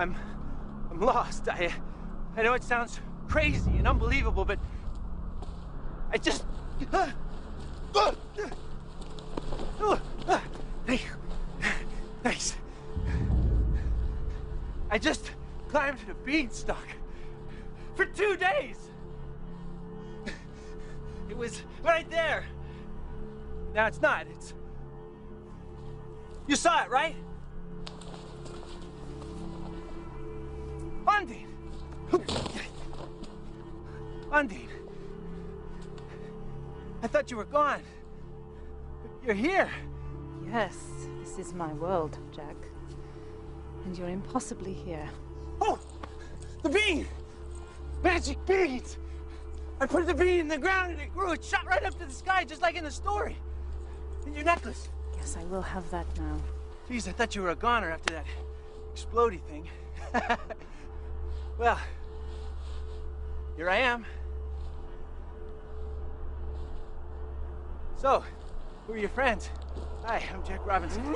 I'm lost. I know it sounds crazy and unbelievable, but I just... Thanks. I just climbed a beanstalk for 2 days. It was right there. Now it's not. It's... You saw it, right? Undine! Undine. I thought you were gone. But you're here. Yes, this is my world, Jack. And you're impossibly here. Oh! The bean! Magic beans! I put the bean in the ground and it grew. It shot right up to the sky, just like in the story. And your necklace. Yes, I will have that now. Geez, I thought you were a goner after that explodey thing. Well, here I am. So, who are your friends? Hi, I'm Jack Robinson.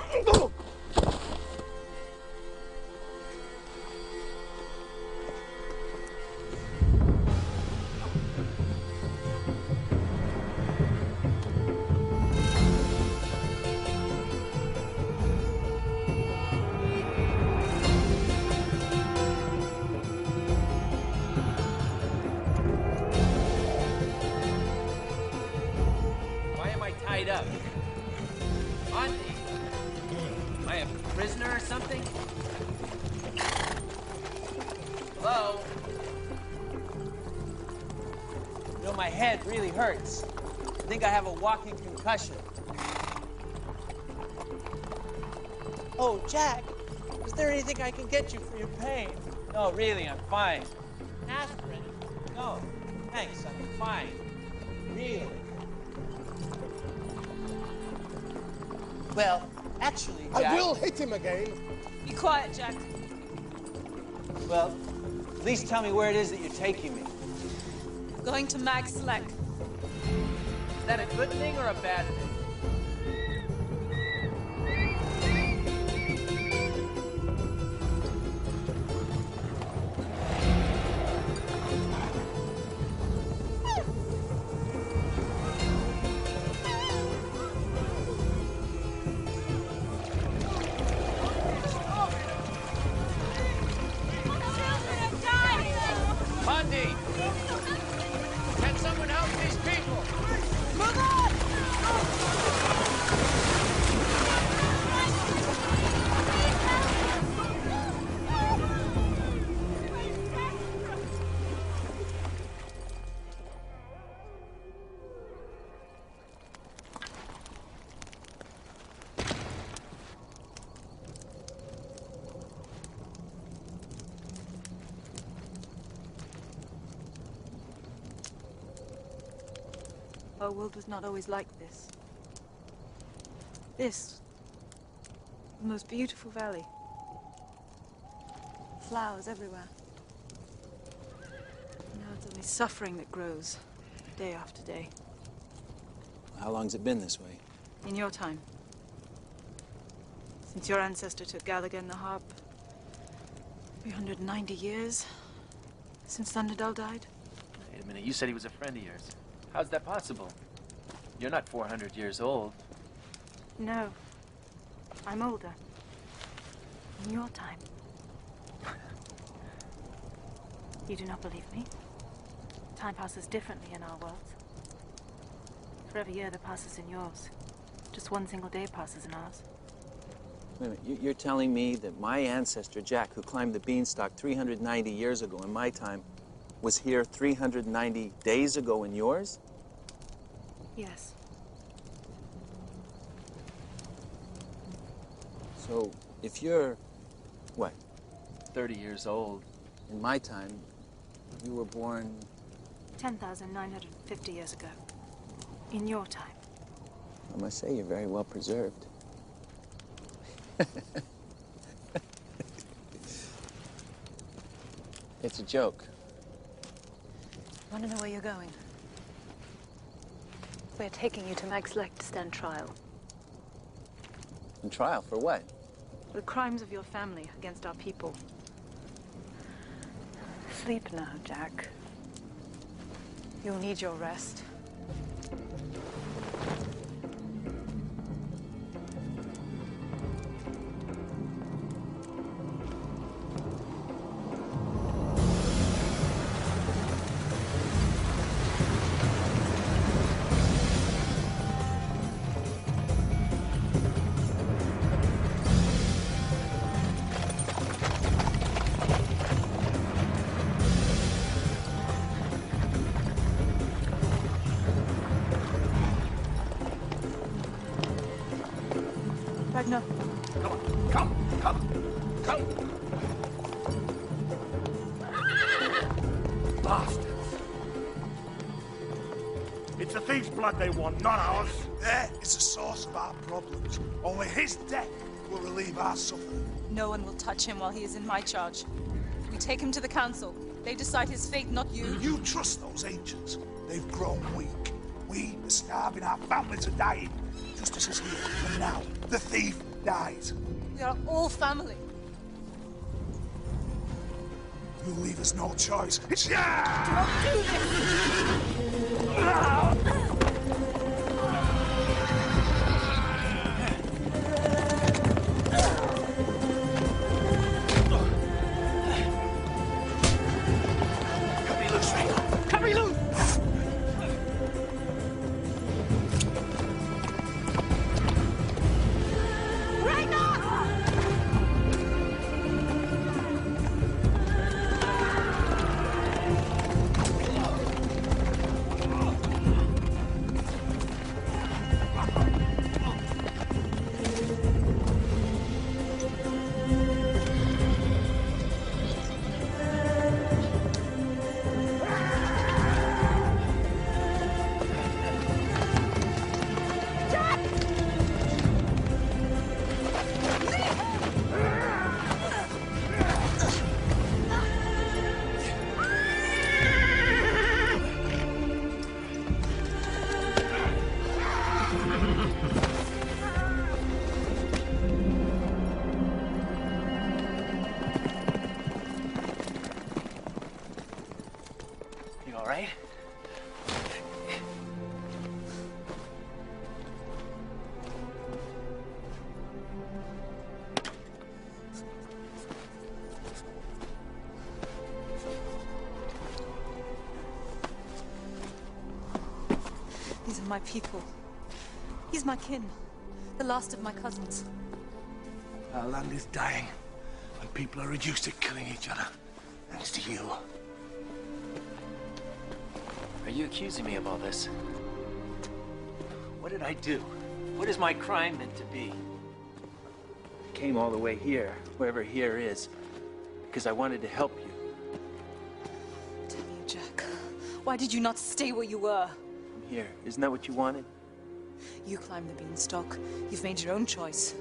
Tied up. Undine? Am I a prisoner or something? Hello? You know, my head really hurts. I think I have a walking concussion. Oh, Jack, is there anything I can get you for your pain? No, really, I'm fine. Aspirin? No, thanks, I'm fine. Really. Well, actually, Jack... I will hit him again. Be quiet, Jack. Well, at least tell me where it is that you're taking me. Going to Mag Select. Is that a good thing or a bad thing? Undine! Can someone help these people? Move on! Our world was not always like this. This, the most beautiful valley. Flowers everywhere. Now it's only suffering that grows, day after day. How long's it been this way? In your time. Since your ancestor took Gallagher and the harp. 390 years. Since Thunderdell died. Wait a minute, you said he was a friend of yours. How's that possible? You're not 400 years old. No. I'm older. In your time. You do not believe me? Time passes differently in our world. For every year that passes in yours, just one single day passes in ours. Wait a minute, you're telling me that my ancestor, Jack, who climbed the Beanstalk 390 years ago in my time, was here 390 days ago in yours? Yes. So, if you're, what, 30 years old, in my time, you were born... 10,950 years ago. In your time. I must say, you're very well preserved. It's a joke. Want to know where you're going? We're taking you to Mag Select to stand trial. In trial for what? For the crimes of your family against our people. Sleep now, Jack. You'll need your rest. Ragnar. Come! Bastards! It's the thief's blood they want, not ours. There is the source of our problems. Only his death will relieve our suffering. No one will touch him while he is in my charge. We take him to the council. They decide his fate, not you. You trust those ancients? They've grown weak. We are starving, our families are dying. Justice is here, and now the thief dies. We are all family. You leave us no choice. It's You all right? These are my people. He's my kin. The last of my cousins. Our land is dying, and people are reduced to killing each other. Thanks to you. Are you accusing me of all this? What did I do? What is my crime meant to be? I came all the way here, wherever here is, because I wanted to help you. Tell me, Jack. Why did you not stay where you were? I'm here. Isn't that what you wanted? You climbed the beanstalk. You've made your own choice.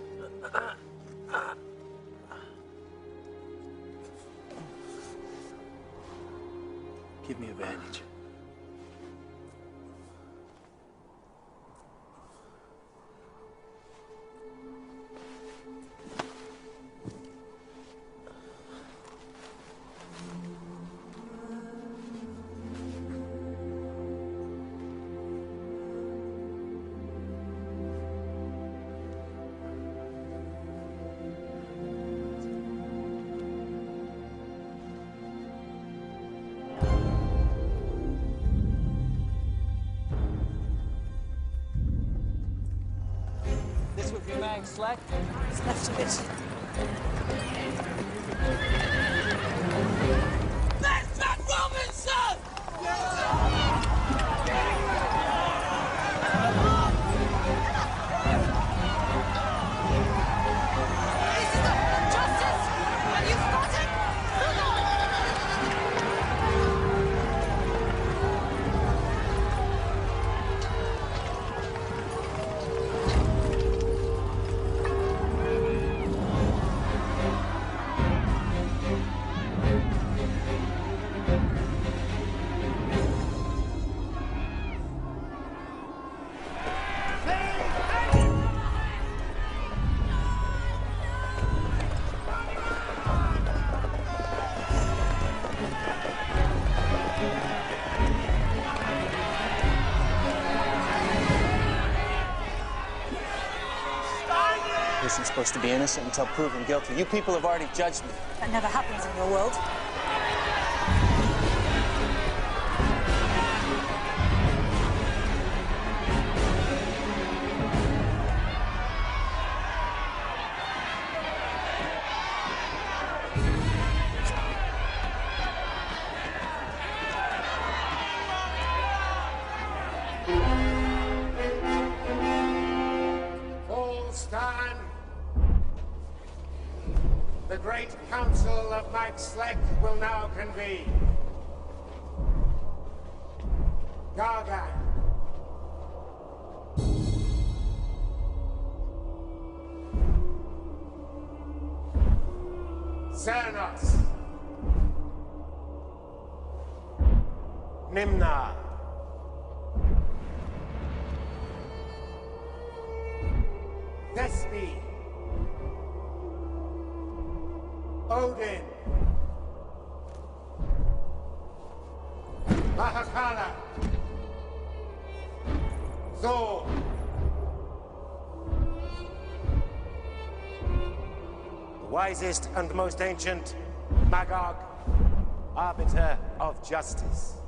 Give me a bandage. This would be Beanstalk. What's left of it? That's Matt Robinson! Justice! Have you spotted? supposed to be innocent until proven guilty. You people have already judged me. That never happens in your world. The great council of Slek will now convene. Gargan. Cernos. Nimna. Thespi. Odin. Mahakala. Zor. The wisest and most ancient, Magog, arbiter of justice.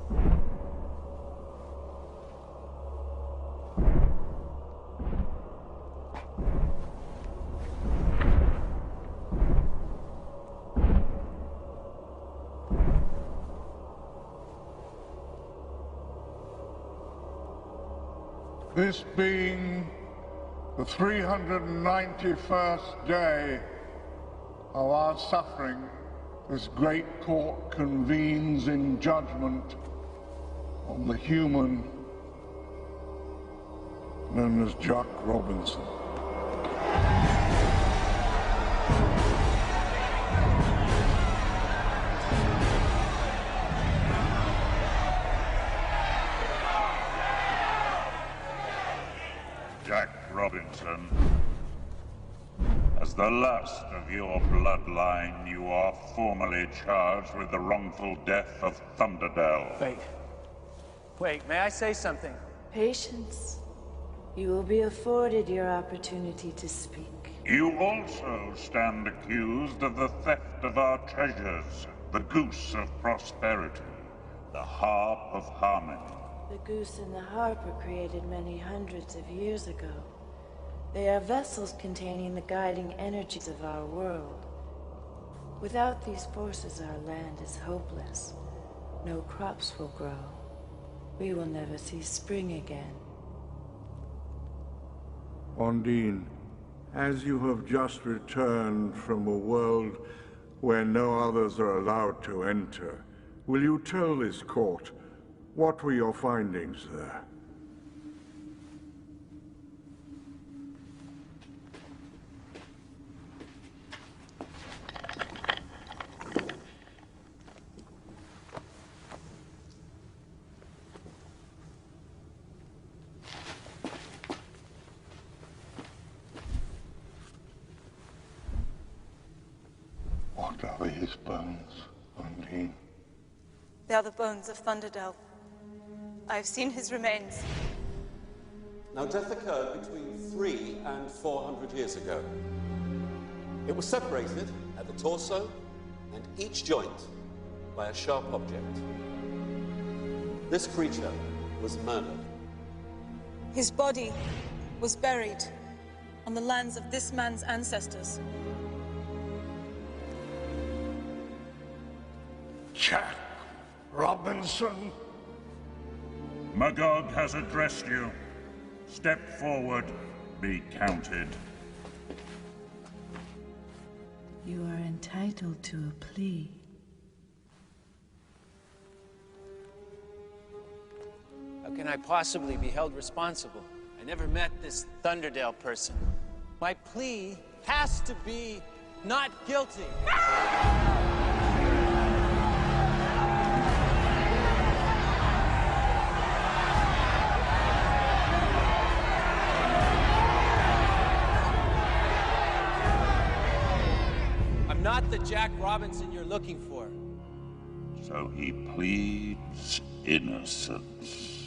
This being the 391st day of our suffering, this great court convenes in judgment on the human known as Jack Robinson. Jack Robinson, as the last of your bloodline, you are formally charged with the wrongful death of Thunderdell. Wait, may I say something? Patience. You will be afforded your opportunity to speak. You also stand accused of the theft of our treasures, the Goose of Prosperity, the Harp of Harmony. The goose and the harp were created many hundreds of years ago. They are vessels containing the guiding energies of our world. Without these forces, our land is hopeless. No crops will grow. We will never see spring again. Ondine, as you have just returned from a world where no others are allowed to enter, will you tell this court what were your findings there? What are these bones, Ondine? They are the bones of Thunderdell. I have seen his remains. Now, death occurred between 300 and 400 years ago. It was separated at the torso and each joint by a sharp object. This creature was murdered. His body was buried on the lands of this man's ancestors. Jack Robinson? Magog has addressed you. Step forward, be counted. You are entitled to a plea. How can I possibly be held responsible? I never met this Thunderdell person. My plea has to be not guilty. Not the Jack Robinson you're looking for. So he pleads innocence.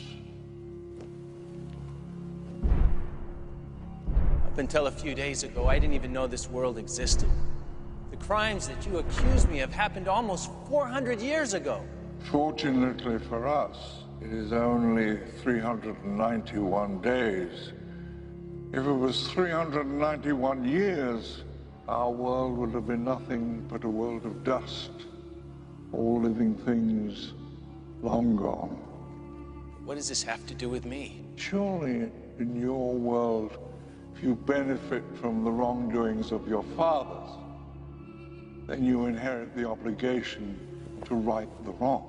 I've until a few days ago, I didn't even know this world existed. The crimes that you accuse me of happened almost 400 years ago. Fortunately for us, it is only 391 days. If it was 391 years, our world would have been nothing but a world of dust. All living things long gone. What does this have to do with me? Surely, in your world, if you benefit from the wrongdoings of your fathers, then you inherit the obligation to right the wrong.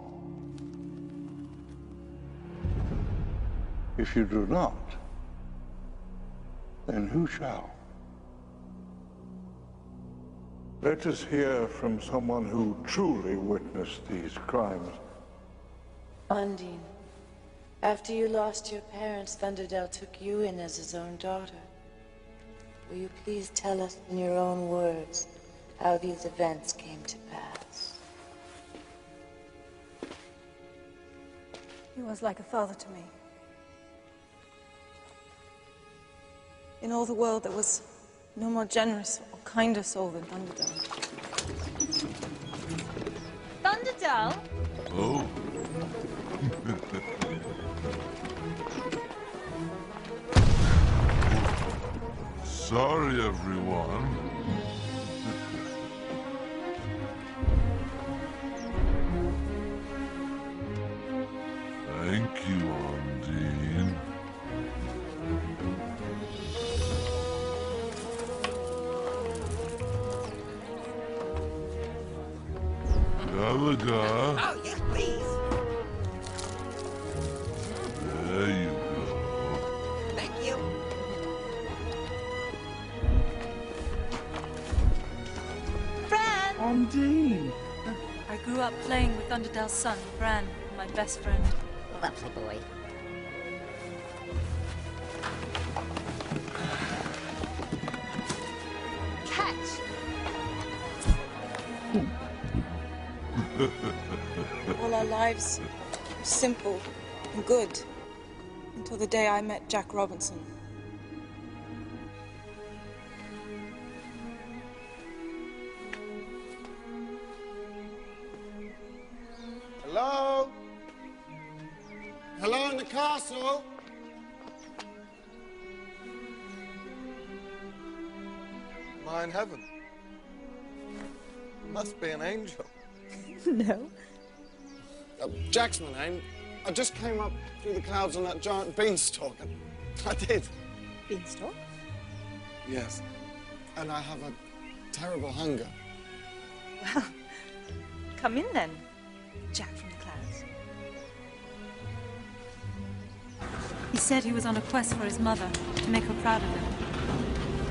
If you do not, then who shall? Let us hear from someone who truly witnessed these crimes. Undine, after you lost your parents, Thunderdell took you in as his own daughter. Will you please tell us in your own words how these events came to pass? He was like a father to me. In all the world, there was no more generous or kinder soul than Thunderdell. Thunderdell? Oh. Sorry, everyone. Thank you, Undine. Gallagher. Oh, yes, please. There you go. Thank you. Bran! Undine! I grew up playing with Thunderdell's son, Bran, my best friend. Lovely boy. Catch! All our lives were simple and good until the day I met Jack Robinson. Hello? Hello in the castle? Am I in heaven? Must be an angel. No. Jack's my name. I just came up through the clouds on that giant beanstalk. I did. Beanstalk? Yes. And I have a terrible hunger. Well, come in then, Jack from the clouds. He said he was on a quest for his mother, to make her proud of him.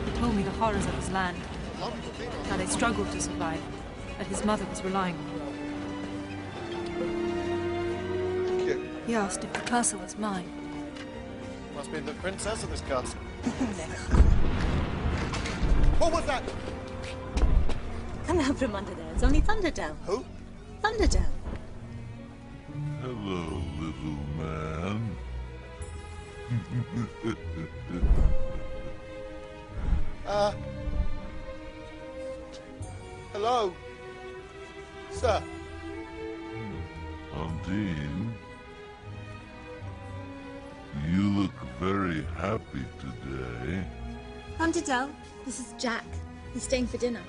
He told me the horrors of his land, how they struggled to survive, that his mother was relying on them. Thank you. He asked if the castle was mine. Must be the princess of this castle. What was that? Come out from under there. It's only Thunderdell. Who? Thunderdell. Hello, little man. Hello? Sir? Undine, you look very happy today. Thunderdell, this is Jack. He's staying for dinner.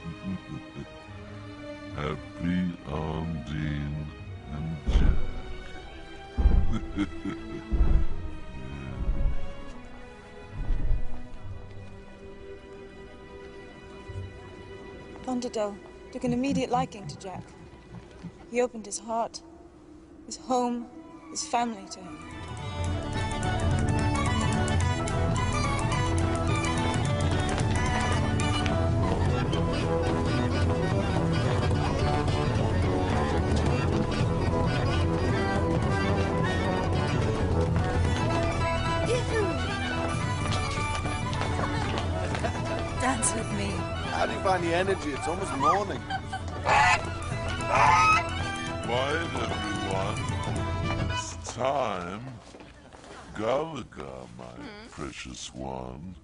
Happy Undine and Jack. Thunderdell took an immediate liking to Jack. He opened his heart, his home, his family to him. Dance with me. How do you find the energy? It's almost morning. Quiet, everyone. It's time. Gallagher, my precious one.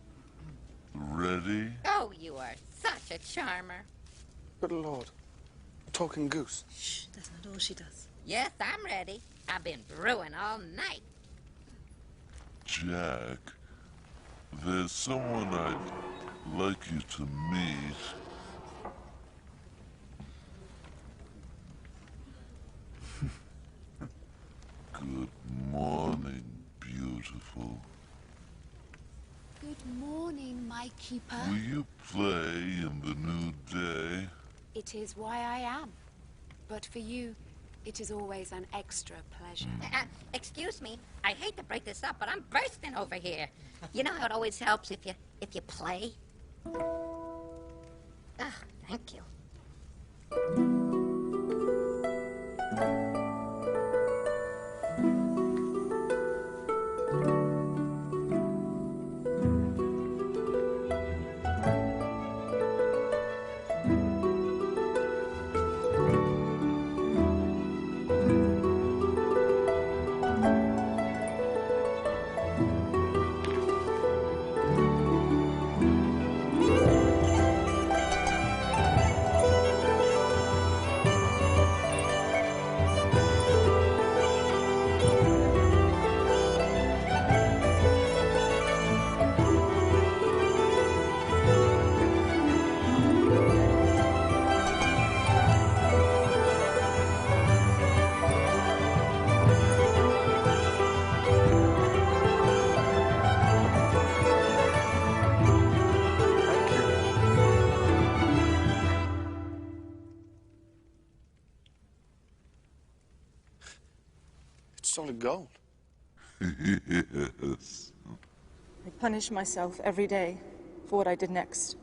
Ready? Oh, you are such a charmer. Good Lord. Talking goose. Shh, that's not all she does. Yes, I'm ready. I've been brewing all night. Jack, there's someone I'd like you to meet. Good morning, beautiful. Good morning, my keeper. Will you play in the new day? It is why I am. But for you, it is always an extra pleasure. Excuse me. I hate to break this up, but I'm bursting over here. You know how it always helps if you play? Ah, thank you. Solid gold. Yes. I punish myself every day for what I did next.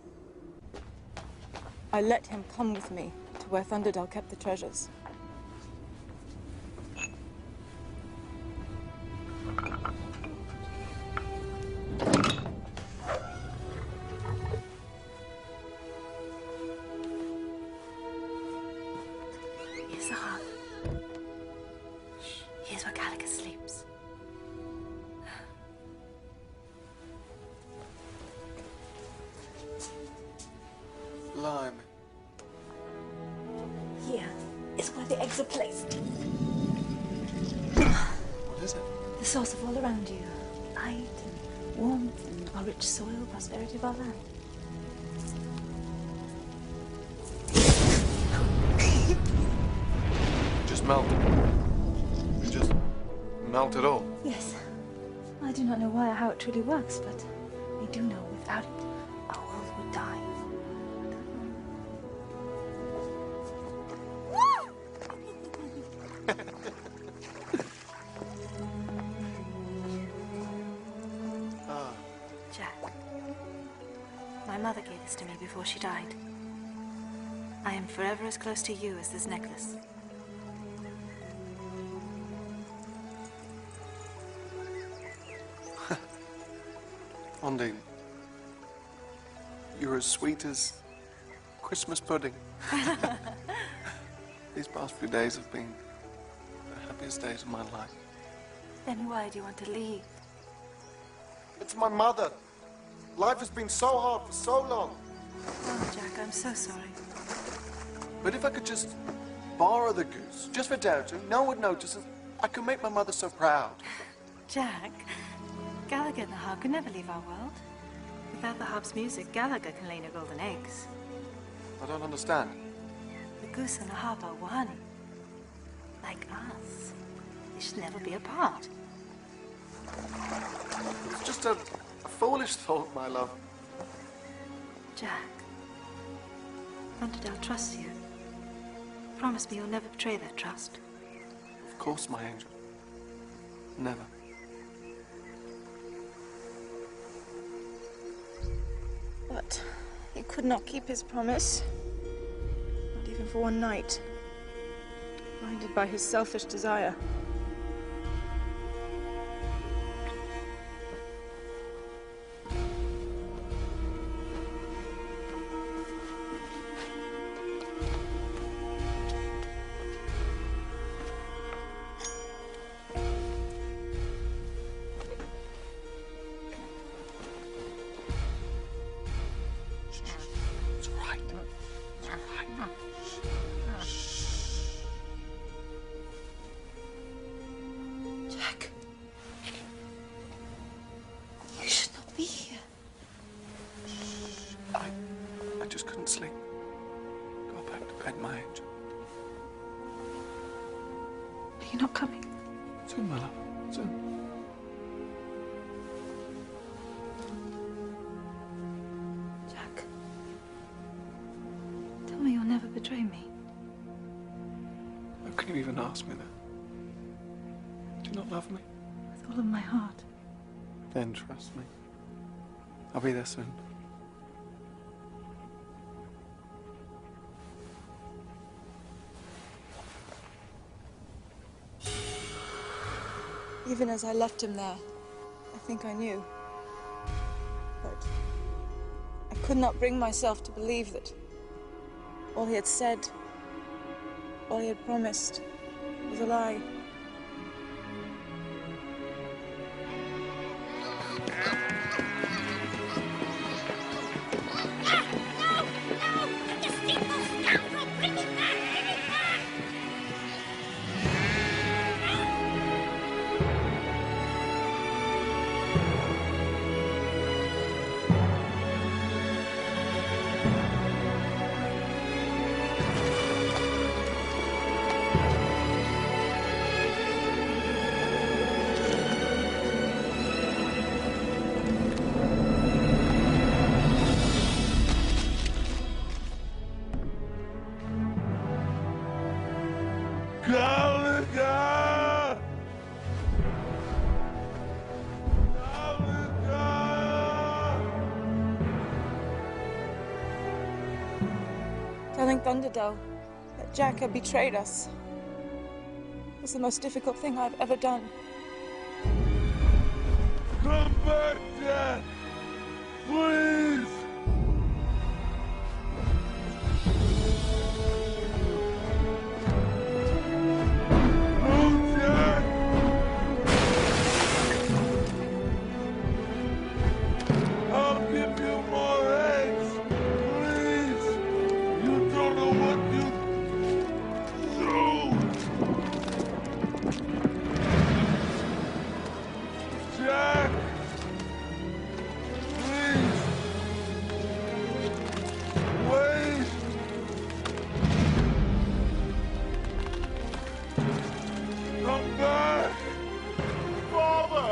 I let him come with me to where Thunderdell kept the treasures. Here's the hearth. Here's where Gallagher sleeps. Blimey. Here is where the eggs are placed. What is it? The source of all around you. Light and warmth and our rich soil, prosperity of our land. Just melt. We just melt it all. Yes. I do not know why or how it truly works, but I do know without it, our world would die. Jack, my mother gave this to me before she died. I am forever as close to you as this necklace. Ondine, you're as sweet as Christmas pudding. These past few days have been the happiest days of my life. Then why do you want to leave? It's my mother. Life has been so hard for so long. Oh, Jack, I'm so sorry. But if I could just borrow the goose, just for a day or two, no one would notice, and I could make my mother so proud. Jack, Gallagher and the harp can never leave our world. Without the harp's music, Gallagher can lay no golden eggs. I don't understand. The goose and the harp are one. Like us. They should never be apart. It's just a foolish thought, my love. Jack, Thunderdell trusts you. Promise me you'll never betray that trust. Of course, my angel. Never. But he could not keep his promise. Not even for one night. Blinded by his selfish desire. you not coming? Soon, my love. Soon. Jack. Tell me you'll never betray me. How can you even ask me that? Do you not love me? With all of my heart. Then trust me. I'll be there soon. Even as I left him there, I think I knew. But I could not bring myself to believe that all he had said, all he had promised, was a lie. Telling Thunderdell that Jack had betrayed us was the most difficult thing I've ever done. Come back, Jack! Please! No, Jack! I'll give you more eggs! Please! You don't know what you do! Jack! Please! Wait! Come back! Father!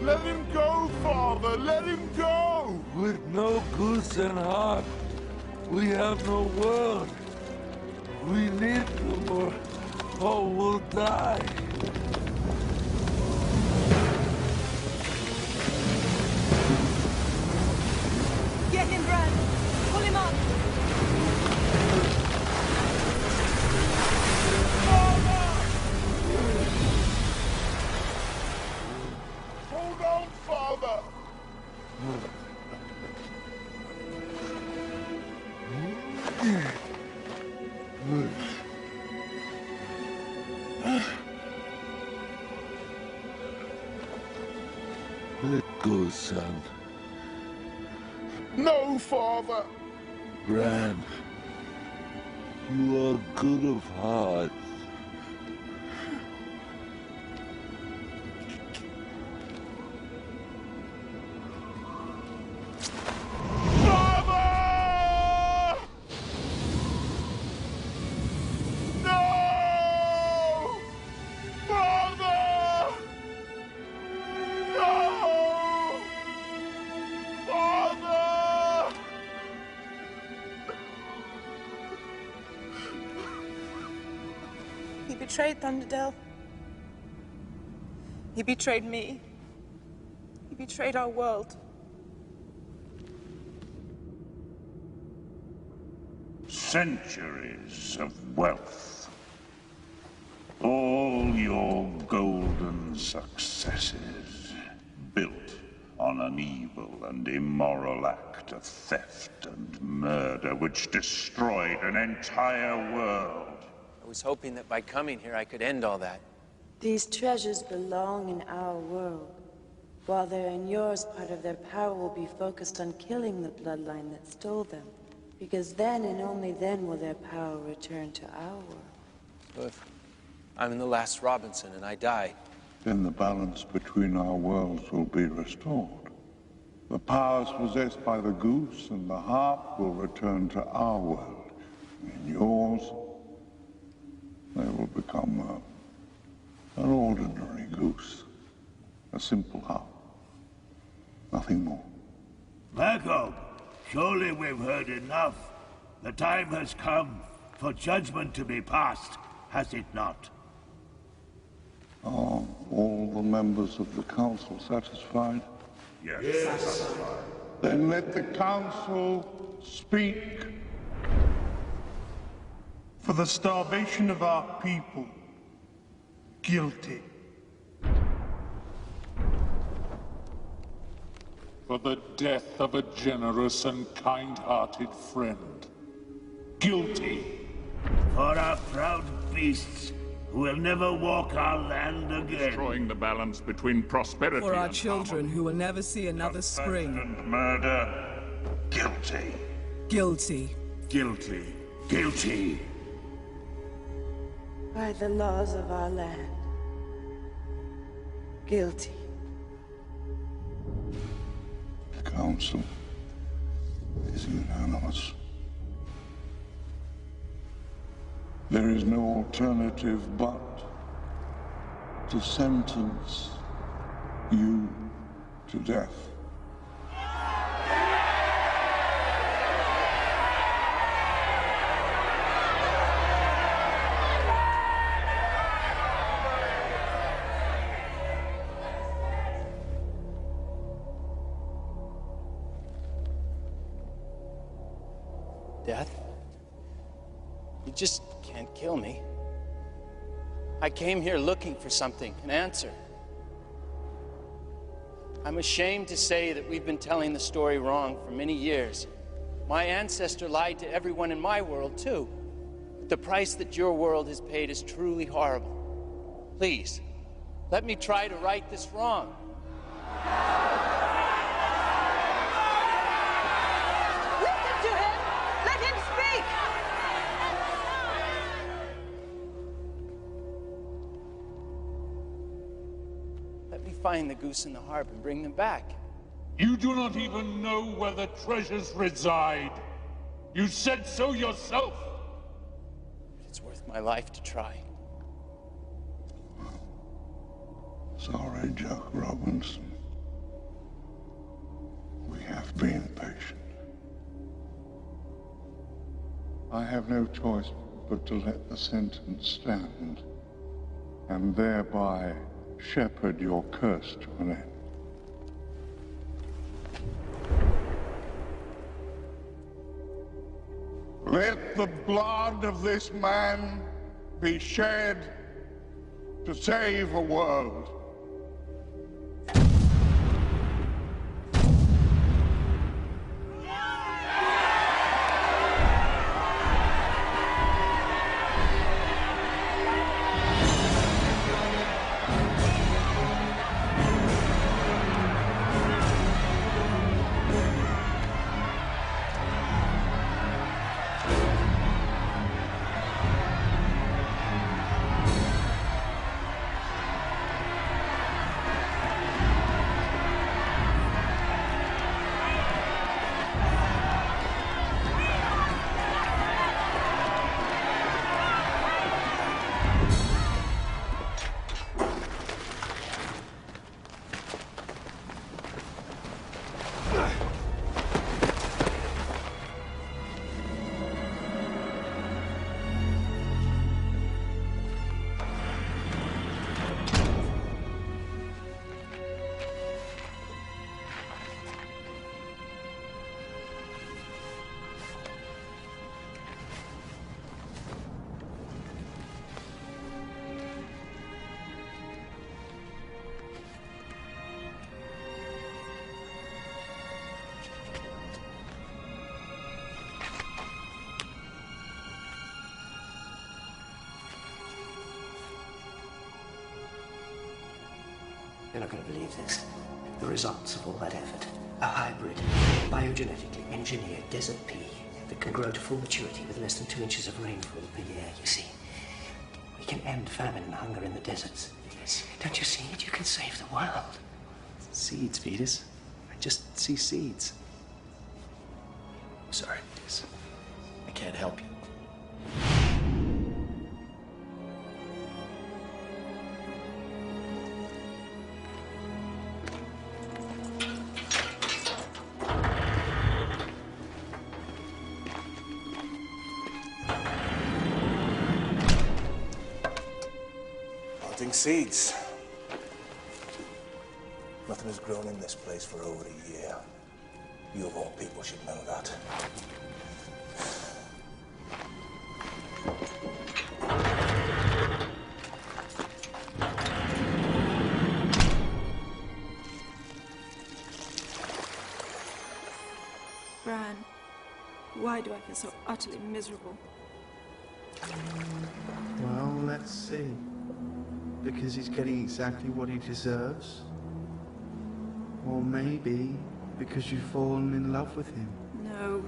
Let him go, Father! Let him go! With no goose and heart, we have no world. We need them or all will die. Get him, Brad! Pull him up! Hold on, Father! Let go, son. No, Father! Bran, you are good of heart. Father! No! Father! No! Father! He betrayed Thunderdell. He betrayed me. He betrayed our world. Centuries of wealth. All your golden successes built on an evil and immoral act of theft and murder which destroyed an entire world. I was hoping that by coming here I could end all that. These treasures belong in our world. While they're in yours, part of their power will be focused on killing the bloodline that stole them. Because then and only then will their power return to our world. So if I'm the last Robinson and I die, Then the balance between our worlds will be restored. The powers possessed by the goose and the harp will return to our world. In yours, they will become an ordinary goose. A simple harp. Nothing more. Magog, surely we've heard enough. The time has come for judgment to be passed, has it not? Are all the members of the council satisfied? Yes. Then let the council speak. For the starvation of our people, guilty. For the death of a generous and kind-hearted friend, guilty. For our proud beasts who will never walk our land again. Destroying the balance between prosperity For our and children who will never see another spring. And murder, guilty. Guilty. Guilty. Guilty. By the laws of our land. Guilty. The council is unanimous. There is no alternative but to sentence you to death. Death? You just can't kill me. I came here looking for something, an answer. I'm ashamed to say that we've been telling the story wrong for many years. My ancestor lied to everyone in my world, too. But the price that your world has paid is truly horrible. Please, let me try to right this wrong. Listen to him! Let him speak! Let me find the goose and the harp and bring them back. You do not even know where the treasures reside. You said so yourself. It's worth my life to try. Sorry, Jack Robinson. We have been patient. I have no choice but to let the sentence stand, and thereby shepherd your curse to an end. Let the blood of this man be shed to save a world. You're not going to believe this. The results of all that effort. A hybrid, biogenetically engineered desert pea that can grow to full maturity with less than 2 inches of rainfall per year, you see. We can end famine and hunger in the deserts. Yes. Don't you see it? You can save the world. Seeds, Vetus. just see seeds. Sorry, Reese. I can't help you. Planting seeds. Nothing has grown in this place for over a year. You of all people should know that. Brian, why do I feel so utterly miserable? Well, let's see. Because he's getting exactly what he deserves? Or maybe because you've fallen in love with him? No.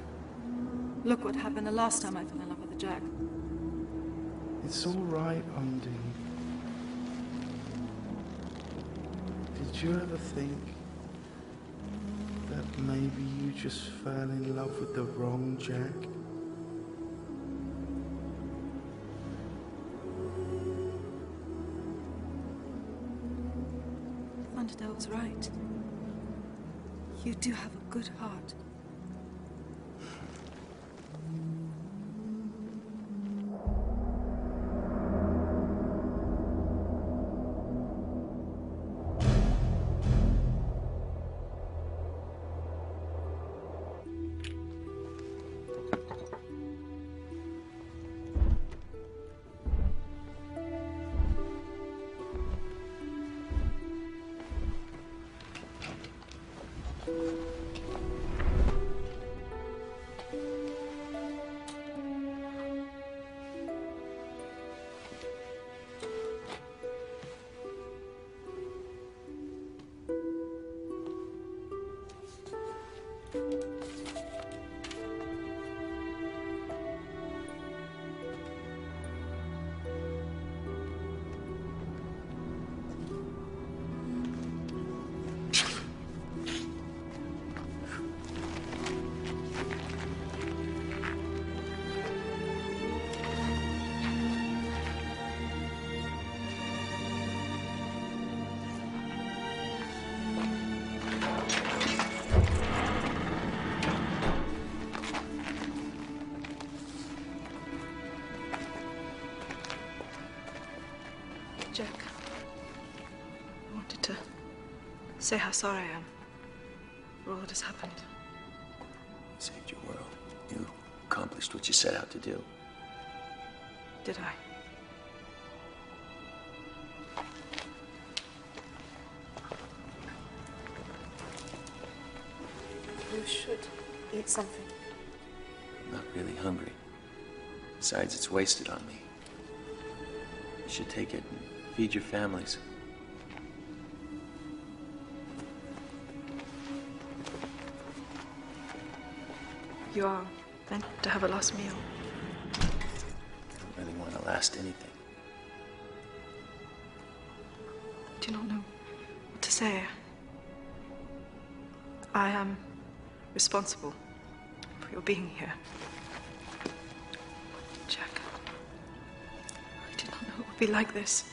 Look what happened the last time I fell in love with a Jack. It's all right, Undine. Did you ever think that maybe you just fell in love with the wrong Jack? Thunderdale was right. You do have a good heart. Jack, I wanted to say how sorry I am for all that has happened. You saved your world. You accomplished what you set out to do. Did I? You should eat something. I'm not really hungry. Besides, it's wasted on me. You should take it and feed your families. You are meant to have a last meal. I don't really want to last anything. I do not know what to say. I am responsible for your being here. Jack, I did not know it would be like this.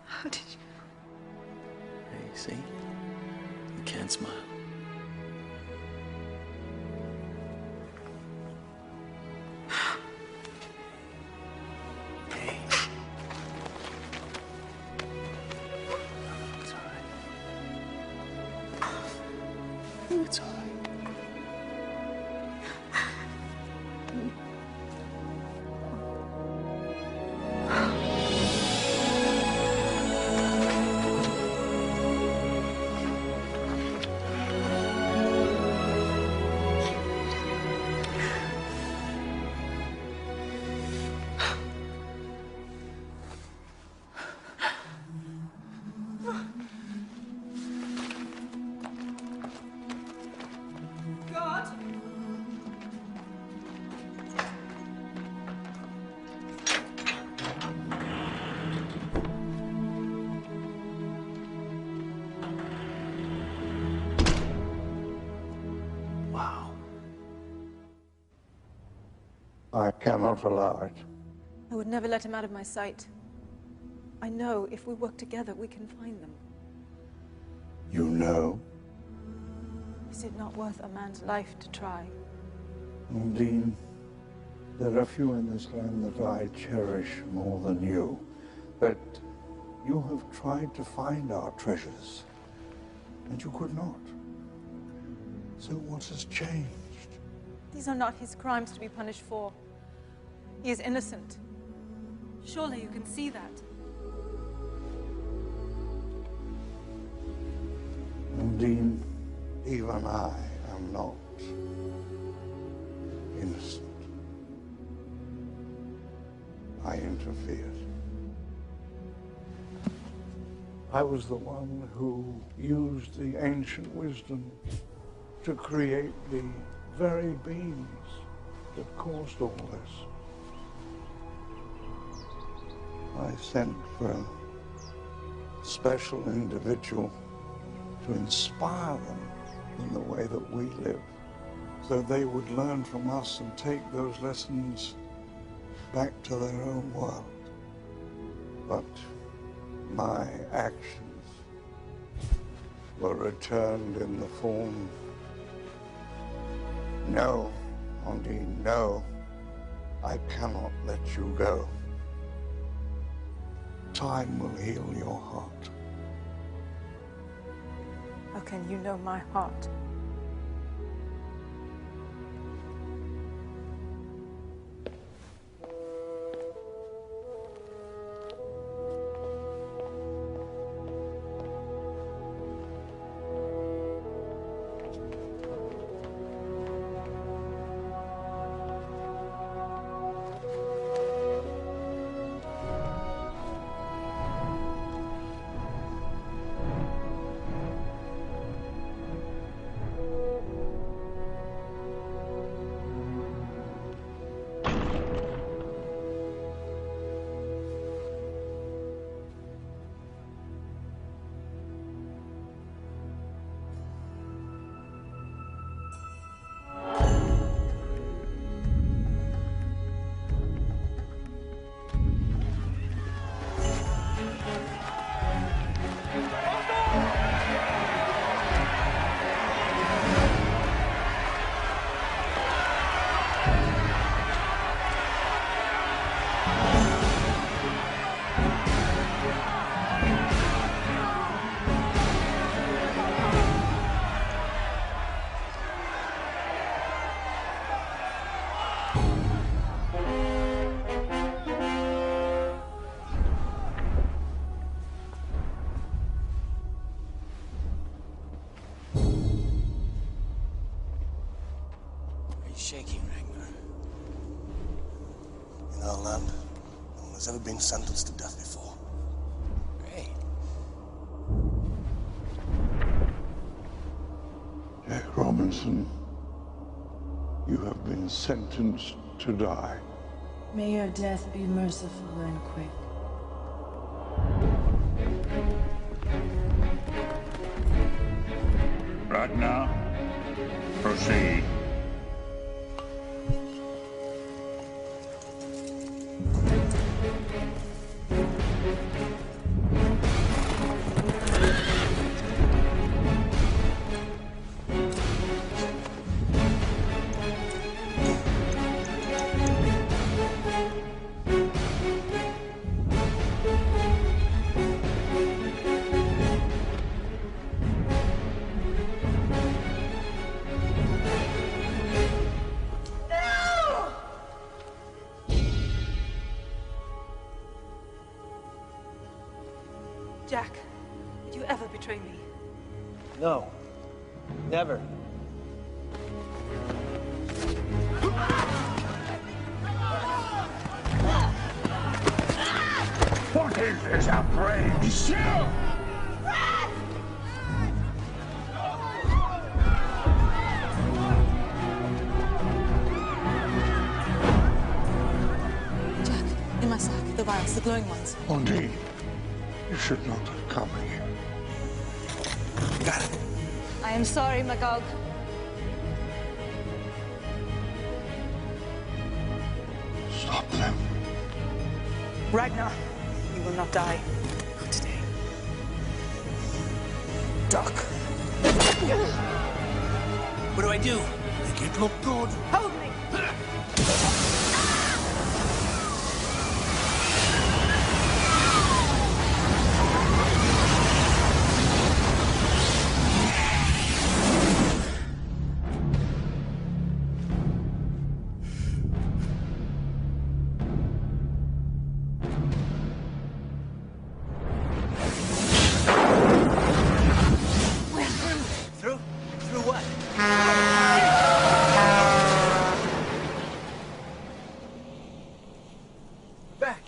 How did you... Hey, see? You can smile. Hey. It's all right. It's all right. I cannot allow it. I would never let him out of my sight. I know if we work together, we can find them. You know? Is it not worth a man's life to try? Undine, there are few in this land that I cherish more than you. But you have tried to find our treasures, and you could not. So what has changed? These are not his crimes to be punished for. He is innocent. Surely you can see that. Undine, even I am not innocent. I interfered. I was the one who used the ancient wisdom to create the very beings that caused all this. I sent for a special individual to inspire them in the way that we live, so they would learn from us and take those lessons back to their own world. But my actions were returned in the form... No, Undine, no. I cannot let you go. Time will heal your heart. How can you know my heart? Shaking, Ragnar. In our land, no one has ever been sentenced to death before. Great. Jack Robinson, you have been sentenced to die. May your death be merciful and quick. Ragnar, proceed. Jack, did you ever betray me? No. Never. What is this outrage? Jack, in my sack, the vials, the glowing ones. Undine, you should not have come here. Got it. I am sorry, Magog. Ragnar, you will not die. Not today. Doc. What do I do? Make it look good. Hold me! Through what? Back.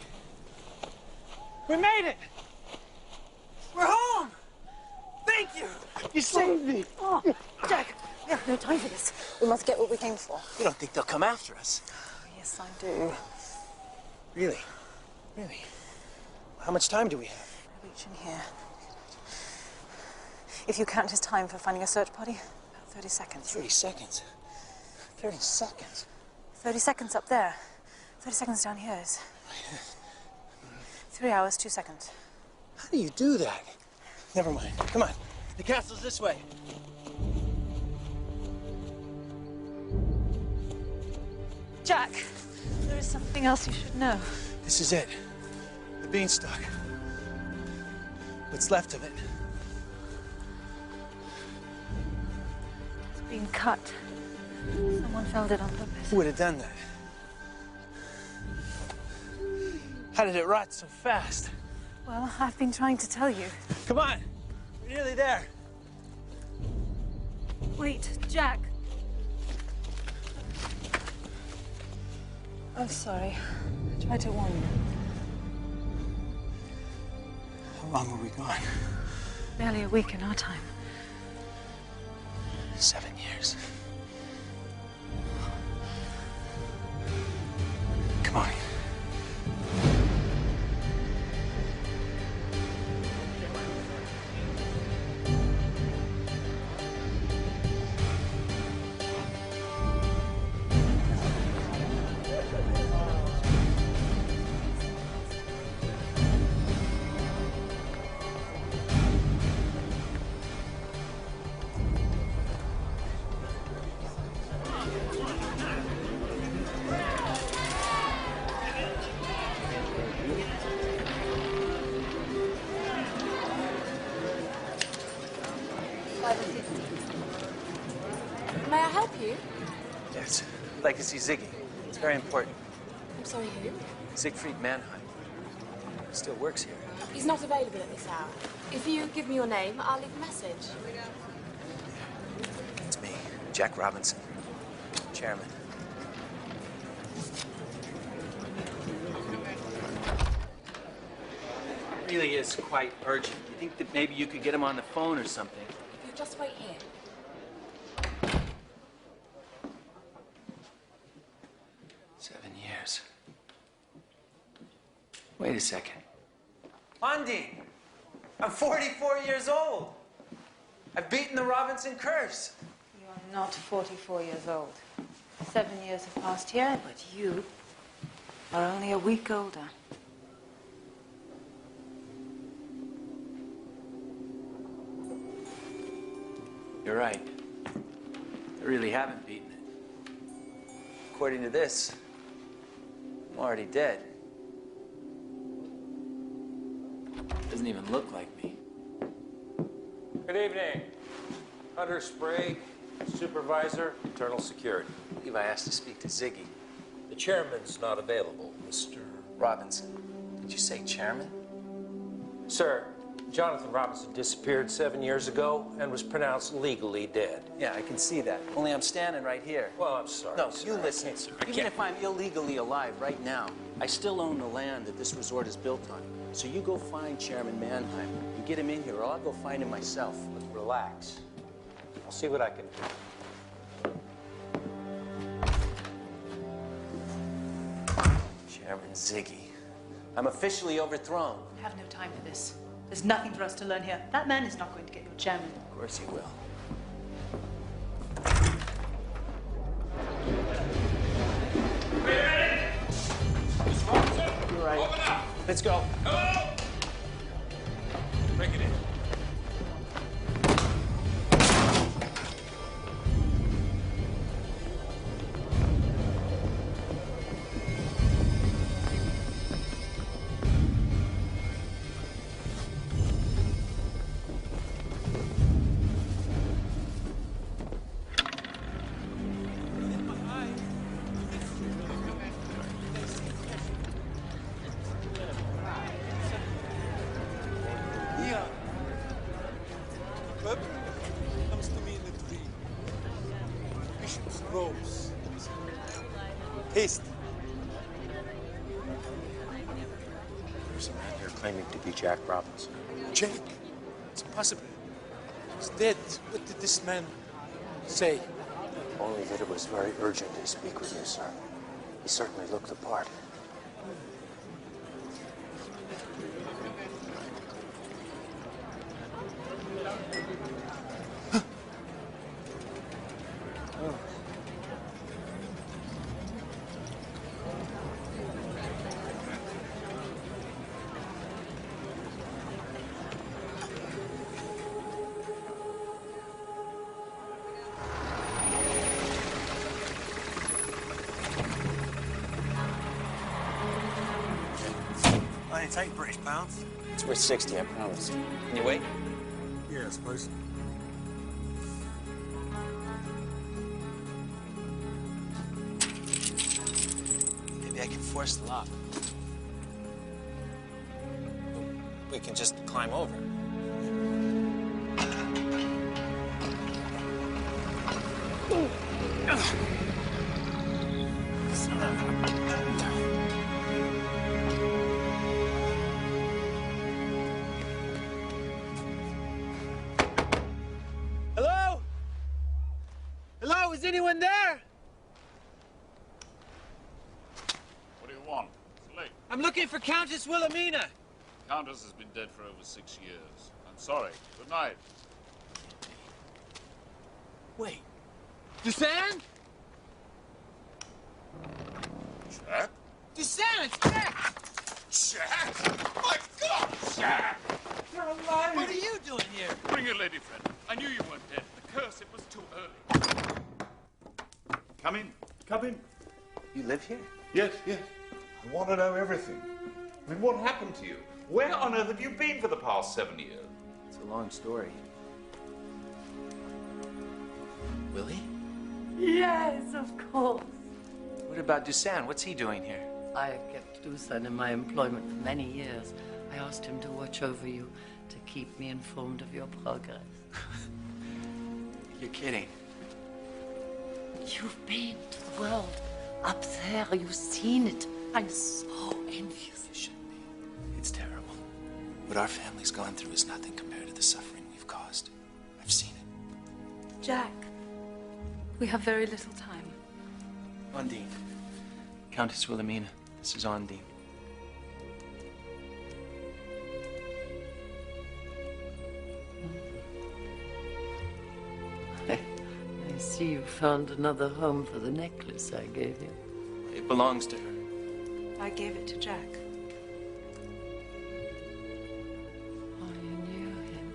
We made it. We're home. Thank you. You saved me. Oh, Jack, we have no time for this. We must get what we came for. You don't think they'll come after us? Yes, I do. Really? Really? How much time do we have? Reach in here. If you count his time for finding a search party, about 30 seconds. 30 seconds? 30 seconds? 30 seconds up there. 30 seconds down here is 3 hours, 2 seconds. How do you do that? Never mind. Come on. The castle's this way. Jack, there is something else you should know. This is it. The Beanstalk. What's left of it. It's been cut. Someone felled it on purpose. Who would have done that? How did it rot so fast? Well, I've been trying to tell you. Come on. We're nearly there. Wait, Jack. I'm sorry. I tried to warn you. How long were we gone? Barely a week in our time. 7 years. Come on. May I help you? Yes. I'd like to see Ziggy. It's very important. I'm sorry, who? Siegfried Mannheim. Still works here. He's not available at this hour. If you give me your name, I'll leave a message. It's me, Jack Robinson, chairman. It really is quite urgent. You think that maybe you could get him on the phone or something? You just wait here. 7 years. Wait a second. Undine! I'm 44 years old. I've beaten the Robinson curse. You are not 44 years old. 7 years have passed here, but you are only a week older. You're right. I really haven't beaten it. According to this, I'm already dead. Doesn't even look like me. Good evening. Hunter Sprague, Supervisor, Internal Security. I believe I asked to speak to Ziggy. The chairman's not available, Mr. Robinson. Did you say chairman? Sir, Jonathan Robinson disappeared 7 years ago and was pronounced legally dead. Yeah, I can see that. Only I'm standing right here. Well, I'm sorry, No, sir. you listen, sir. Even if I'm illegally alive right now, I still own the land that this resort is built on. So you go find Chairman Mannheim and get him in here, or I'll go find him myself. But relax. I'll see what I can do. Chairman Ziggy. I'm officially overthrown. I have no time for this. There's nothing for us to learn here. That man is not going to get your chairman. Of course he will. right. Open up! Let's go. Hello? Break it in. Here. Purple comes to me in a dream. Bishop's robes. Taste. There's a man here claiming to be Jack Robinson. Jack? It's impossible. He's dead. What did this man say? Only that it was very urgent to speak with you, sir. He certainly looked the part. I ain't take British pounds. It's worth 60, I promise. Can you wait? Yeah, I suppose. Maybe I can force the lock. We can just climb over. Hello? Hello, is anyone there? What do you want? It's late. I'm looking for Countess Wilhelmina. Countess has been dead for over 6 years. I'm sorry. Good night. Wait. Dusan? Jack? Dusan, it's Jack! Jack? My God, Jack! You're alive! What are you doing here? Bring your lady friend. I knew you weren't dead. The curse, it was too early. Come in. Come in. You live here? Yes, yes. I want to know everything. I mean, what happened to you? Where on earth have you been for the past 7 years? It's a long story. Willie? Yes, of course. What about Dusan? What's he doing here? I kept Dusan in my employment for many years. I asked him to watch over you, to keep me informed of your progress. You're kidding. You've been to the world. Up there, you've seen it. I'm so envious. You shouldn't be. It's terrible. What our family's gone through is nothing compared to the suffering we've caused. I've seen it. Jack, we have very little time. Undine. Countess Wilhelmina. This is Undine. I see you found another home for the necklace I gave you. It belongs to her. I gave it to Jack. Oh, you knew him.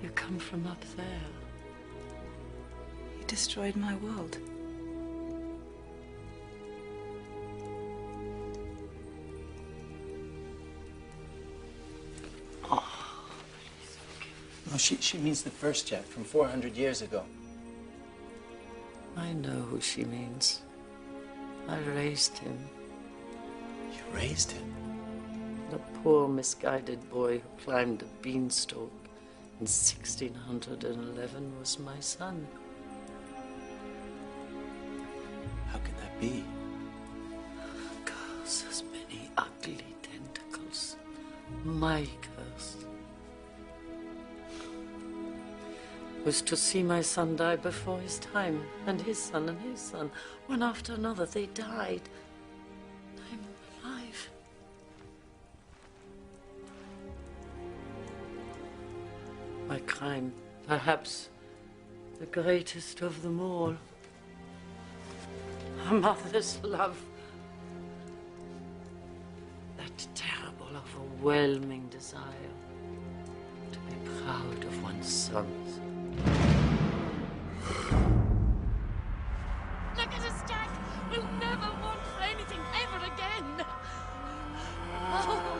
You come from up there. He destroyed my world. No, she means the first Jack from 400 years ago. I know who she means. I raised him. You raised him? The poor, misguided boy who climbed a beanstalk in 1611 was my son. How can that be? Curse has many ugly tentacles. My curse was to see my son die before his time, and his son and his son. One after another, they died. I'm alive. My crime, perhaps the greatest of them all. A mother's love. terrible, overwhelming desire to be proud of one's sons. Look at us, Jack! We'll never want for anything ever again! Oh.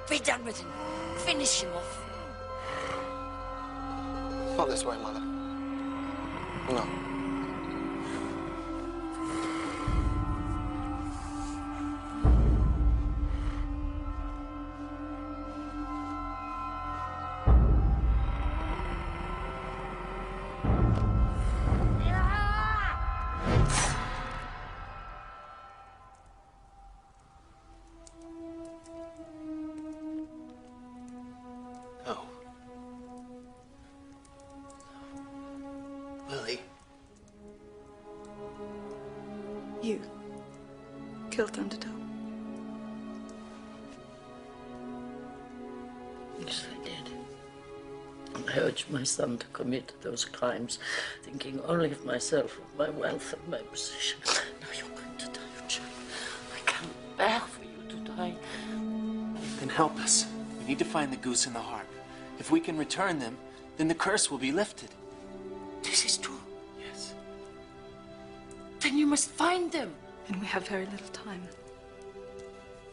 Be done with him. Finish him off. Not this way, Mother. No. No. Lily. You killed Thunderdome. Yes, I did. I urged my son to commit those crimes, thinking only of myself, of my wealth and my position. Now you're going to die, Jack. I can't bear for you to die. Then help us. We need to find the goose and the harp. If we can return them, then the curse will be lifted. This is true. Yes. Then you must find them. And we have very little time.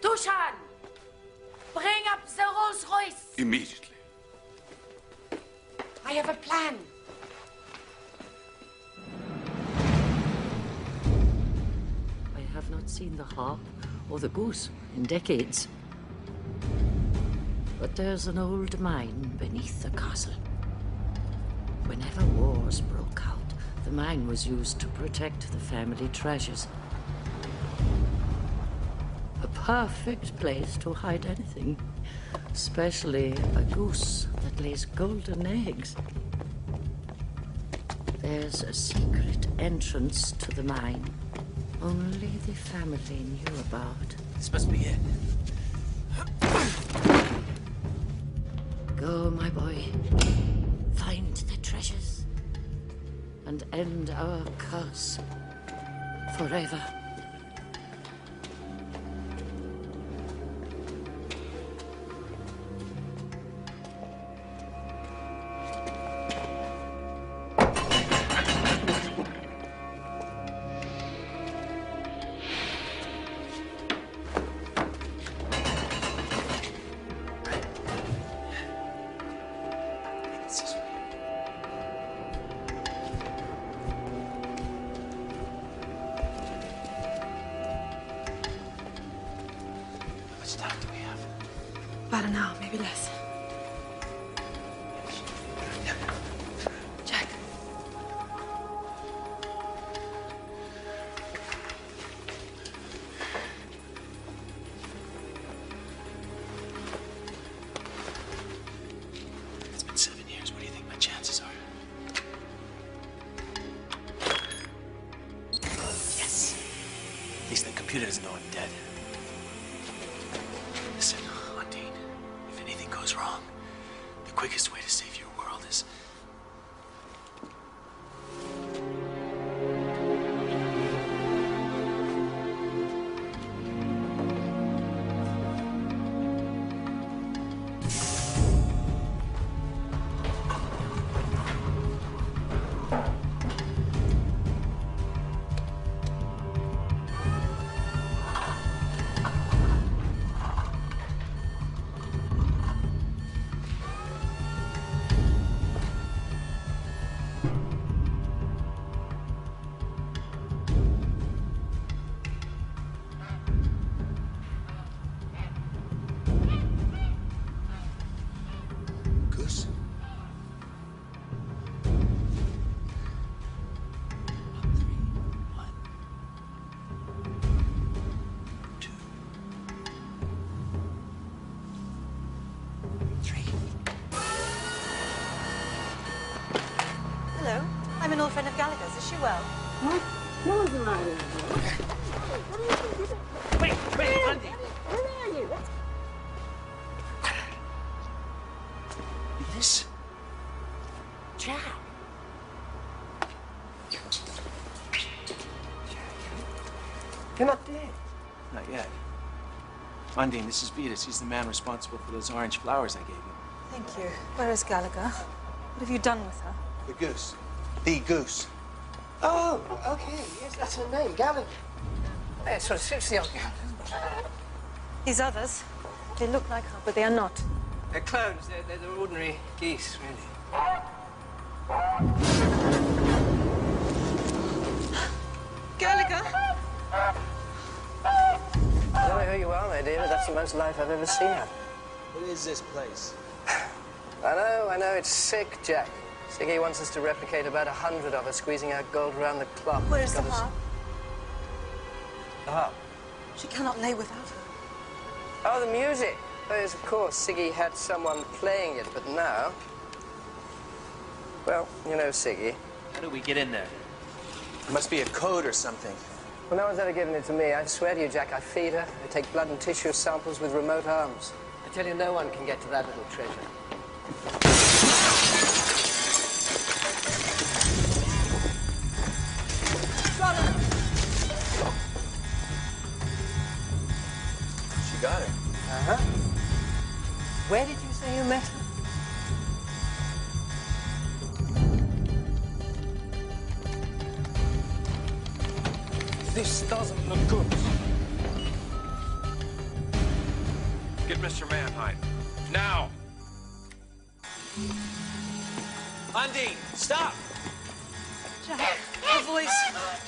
Dushan! Bring up the Rolls Royce. Immediately. I have a plan. I have not seen the harp or the goose in decades. But there's an old mine beneath the castle. Whenever wars broke out, the mine was used to protect the family treasures. A perfect place to hide anything, especially a goose that lays golden eggs. There's a secret entrance to the mine only the family knew about. This must be it. Go, my boy. Find the treasures and end our curse forever. About an hour, maybe less. Jack. It's been 7 years. What do you think my chances are? Yes. At least the computer doesn't know I'm dead. Listen, Undine, if anything goes wrong, the quickest way to save your world is... Goose? Hello, I'm an old friend of Gallagher's. Is she well? What was the matter? Wait, Undine! Where are you? This? Jack. You're not dead. Not yet. Undine, this is Vetus. He's the man responsible for those orange flowers I gave you. Thank you. Where is Gallagher? What have you done with her? The goose. The goose. Oh, okay. Yes, that's her name, Gallagher. Yeah, it sort of suits the old girl. These others, they look like her, but they are not. They're clones. They're ordinary geese, really. Gallagher! I don't know who you are, my dear, but that's the most life I've ever seen her. What is this place? I know, it's sick, Jack. Siggy wants us to replicate about 100 of us, squeezing out gold around the clock. Where's the harp? The harp? She cannot lay without her. Oh, the music. Oh, yes, of course. Siggy had someone playing it, but now... Well, you know Siggy. How do we get in there? There must be a code or something. Well, no one's ever given it to me. I swear to you, Jack, I feed her. I take blood and tissue samples with remote arms. I tell you, no one can get to that little treasure. Got her! She got her. Uh-huh. Where did you say you met her? This doesn't look good. Get Mr. Mannheim. Now! Undine, stop! Jack, her voice.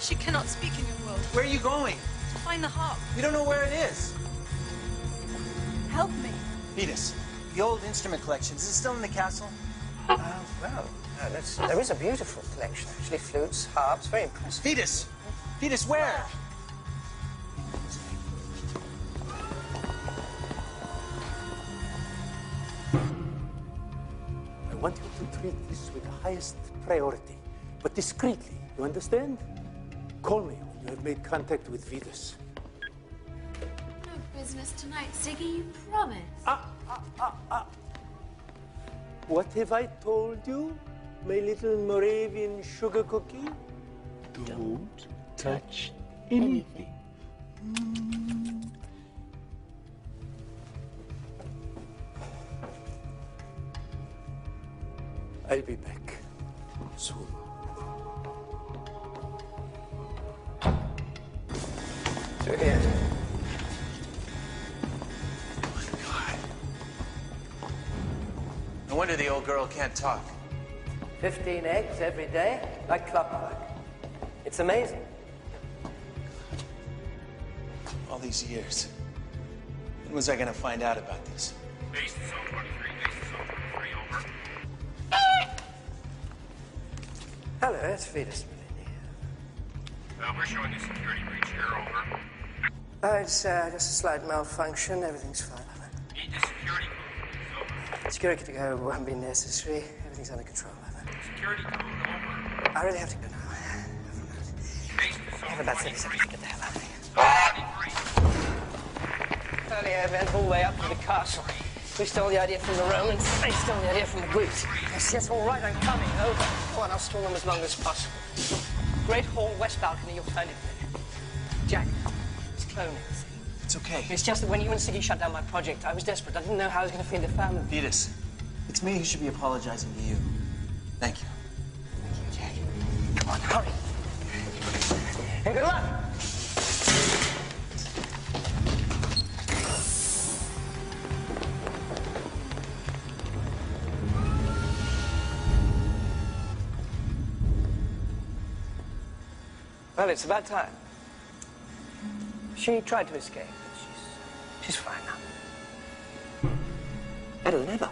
She cannot speak in your world. Where are you going? To find the harp. We don't know where it is. Help me. Vetus, the old instrument collection, is it still in the castle? There is a beautiful collection, actually. Flutes, harps, very impressive. Vetus! Vetus, where? I want you to treat this with the highest priority, but discreetly, you understand? Call me when you have made contact with Vetus. No business tonight, Siggy, you promised. What have I told you, my little Moravian sugar cookie? Don't touch anything. I'll be back soon. Through here. No wonder the old girl can't talk. 15 eggs every day, like clockwork. It's amazing. All these years. When was I gonna find out about this? Base is on 23, base is on 23, over. Hello, it's Vetus. We're showing a security breach here, over. It's just a slight malfunction. Everything's fine. Need the security code, please, over. Security code won't be necessary. Everything's under control. Security code, over. I really have to go now. Base is I have on about 30 seconds to get the hell out of here. 23. Earlier, I went all the way up to the castle. We stole the idea from the Romans. They stole the idea from the Greeks. Yes, all right, I'm coming. Over. Oh, and I'll stall them as long as possible. Great hall, west balcony, you'll find it there. Jack, it's cloning. It's okay. It's just that when you and Siggy shut down my project, I was desperate. I didn't know how I was going to feed the family. Vetus, it's me who should be apologizing to you. Thank you. Thank you, Jack. Come on, hurry. And good luck. Well, it's about time. She tried to escape, but she's fine now. Better than ever.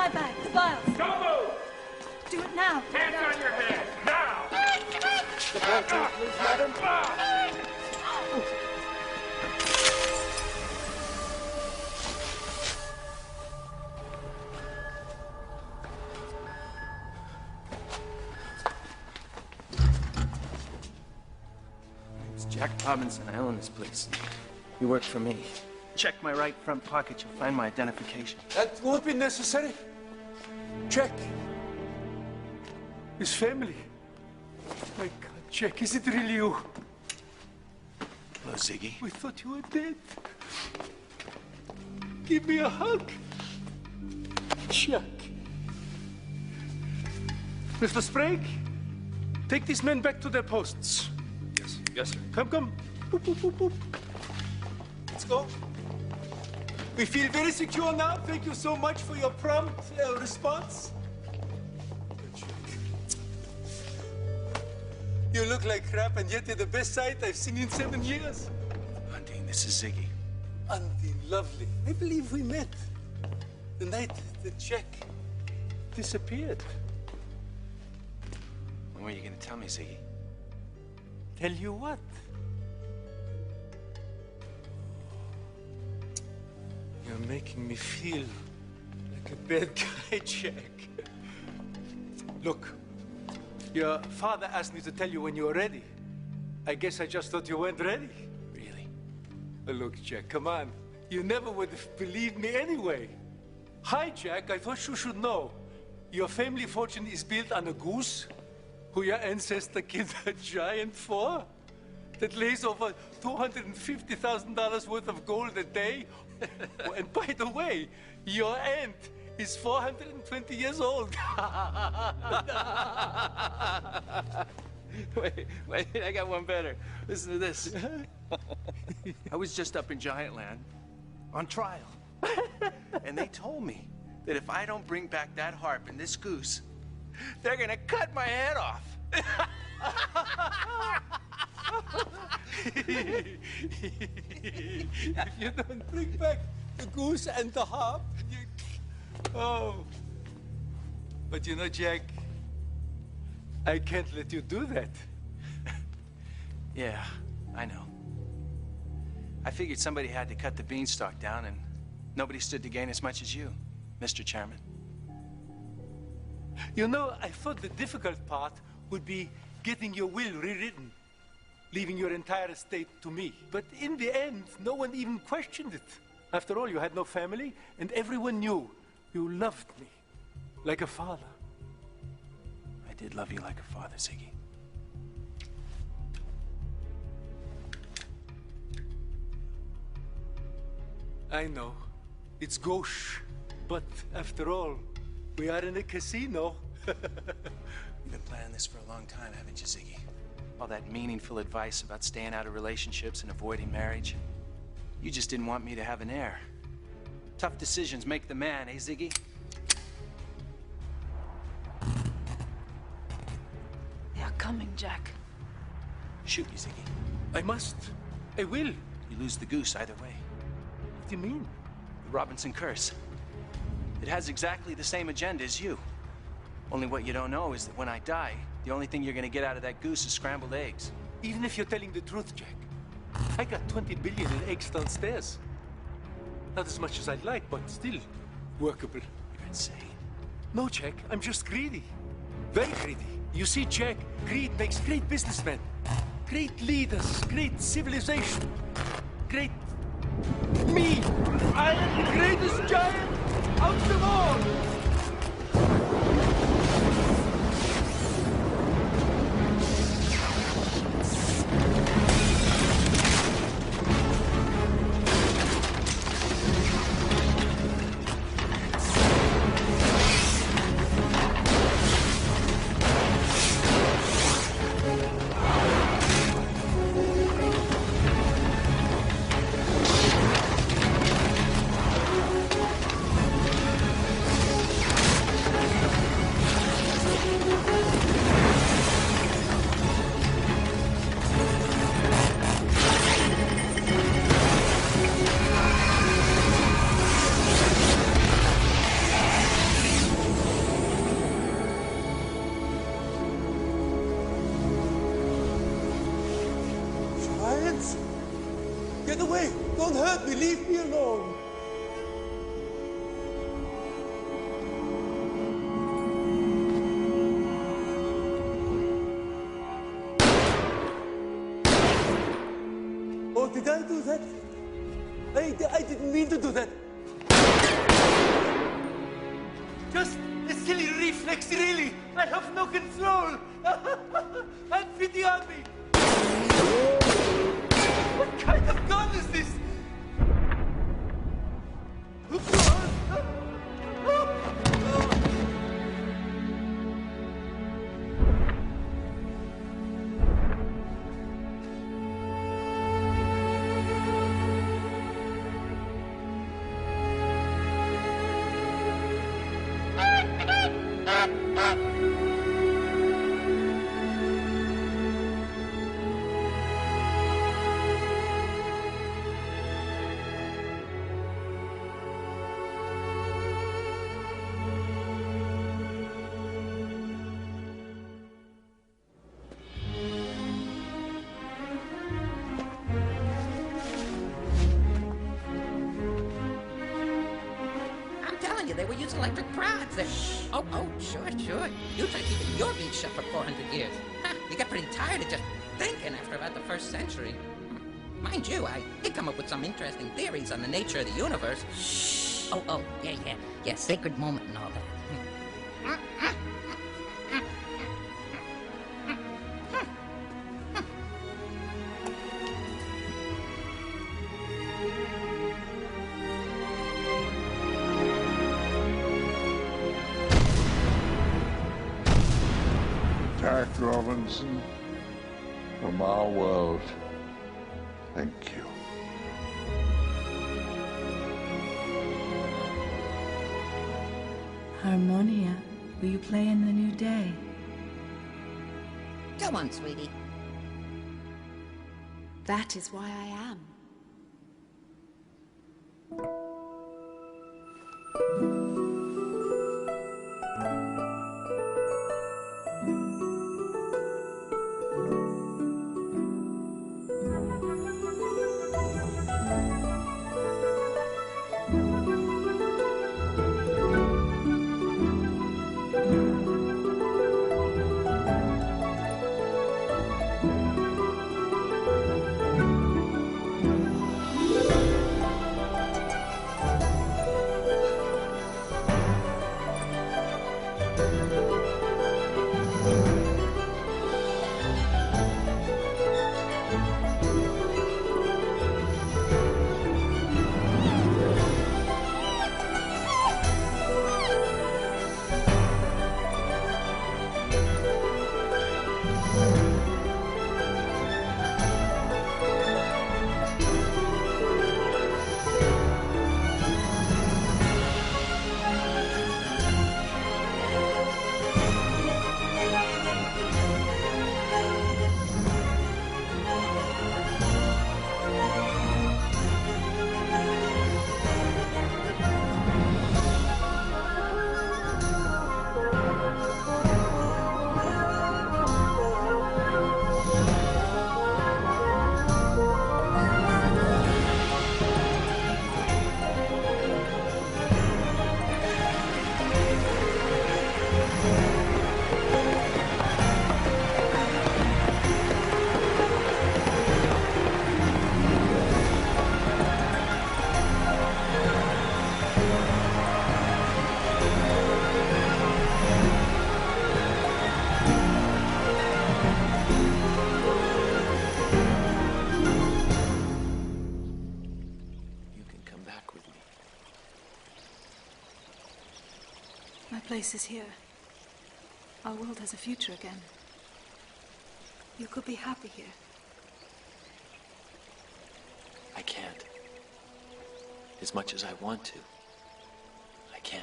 my bag, the files. Don't move! Do it now. Hands on your head, now! The bag, please, madam. It's Jack Robinson. I own this place. You work for me. Check my right front pocket. You'll find my identification. That won't be necessary. Jack. His family. My God, Jack, is it really you? Hello, Ziggy. We thought you were dead. Give me a hug. Jack. Mr. Sprague, take these men back to their posts. Yes. Yes, sir. Come, come. Boop, boop, boop, boop. Let's go. We feel very secure now. Thank you so much for your prompt response. You look like crap, and yet you're the best sight I've seen in 7 years. Undine, this is Ziggy. Undine, lovely. I believe we met the night that Jack disappeared. When were you going to tell me, Ziggy? Tell you what? You're making me feel like a bad guy, Jack. Look, your father asked me to tell you when you were ready. I guess I just thought you weren't ready. Really? Look, Jack, come on. You never would have believed me anyway. Hi, Jack, I thought you should know. Your family fortune is built on a goose who your ancestor killed a giant for, that lays over $250,000 worth of gold a day. Oh, and by the way, your aunt is 420 years old. Wait, I got one better. Listen to this. I was just up in Giant Land on trial. And they told me that if I don't bring back that harp and this goose, they're gonna cut my head off. If you don't bring back the goose and the harp, you... Oh. But you know, Jack, I can't let you do that. Yeah, I know. I figured somebody had to cut the Beanstalk down, and nobody stood to gain as much as you, Mr. Chairman. You know, I thought the difficult part would be getting your will rewritten, leaving your entire estate to me. But in the end, no one even questioned it. After all, you had no family, and everyone knew you loved me like a father. I did love you like a father, Ziggy. I know. It's gauche. But after all, we are in a casino. You've been planning this for a long time, haven't you, Ziggy? All that meaningful advice about staying out of relationships and avoiding marriage. You just didn't want me to have an heir. Tough decisions make the man, eh, Ziggy? They are coming, Jack. Shoot me, Ziggy. I must. I will. You lose the goose either way. What do you mean? The Robinson curse. It has exactly the same agenda as you. Only what you don't know is that when I die, the only thing you're gonna get out of that goose is scrambled eggs. Even if you're telling the truth, Jack, I got 20 billion in eggs downstairs. Not as much as I'd like, but still workable. You're insane. No, Jack, I'm just greedy. Very greedy. You see, Jack, greed makes great businessmen, great leaders, great civilization, great... me! I am the greatest giant of them all! away! Don't hurt me! Leave me alone! Oh, did I do that? I didn't mean to do that. Just a silly reflex, really. I have no control. Have pity on me. What kind of gun is this? They were using electric prods. Oh, sure. You tried keeping your beak shut for 400 years. Huh, you got pretty tired of just thinking after about the first century. Mind you, I did come up with some interesting theories on the nature of the universe. Shh. Oh, yeah, sacred moment and all that. Jack Robinson, from our world, thank you. Harmonia, will you play in the new day? Go on, sweetie. That is why I am. My place is here. Our world has a future again. You could be happy here. I can't. As much as I want to, I can't.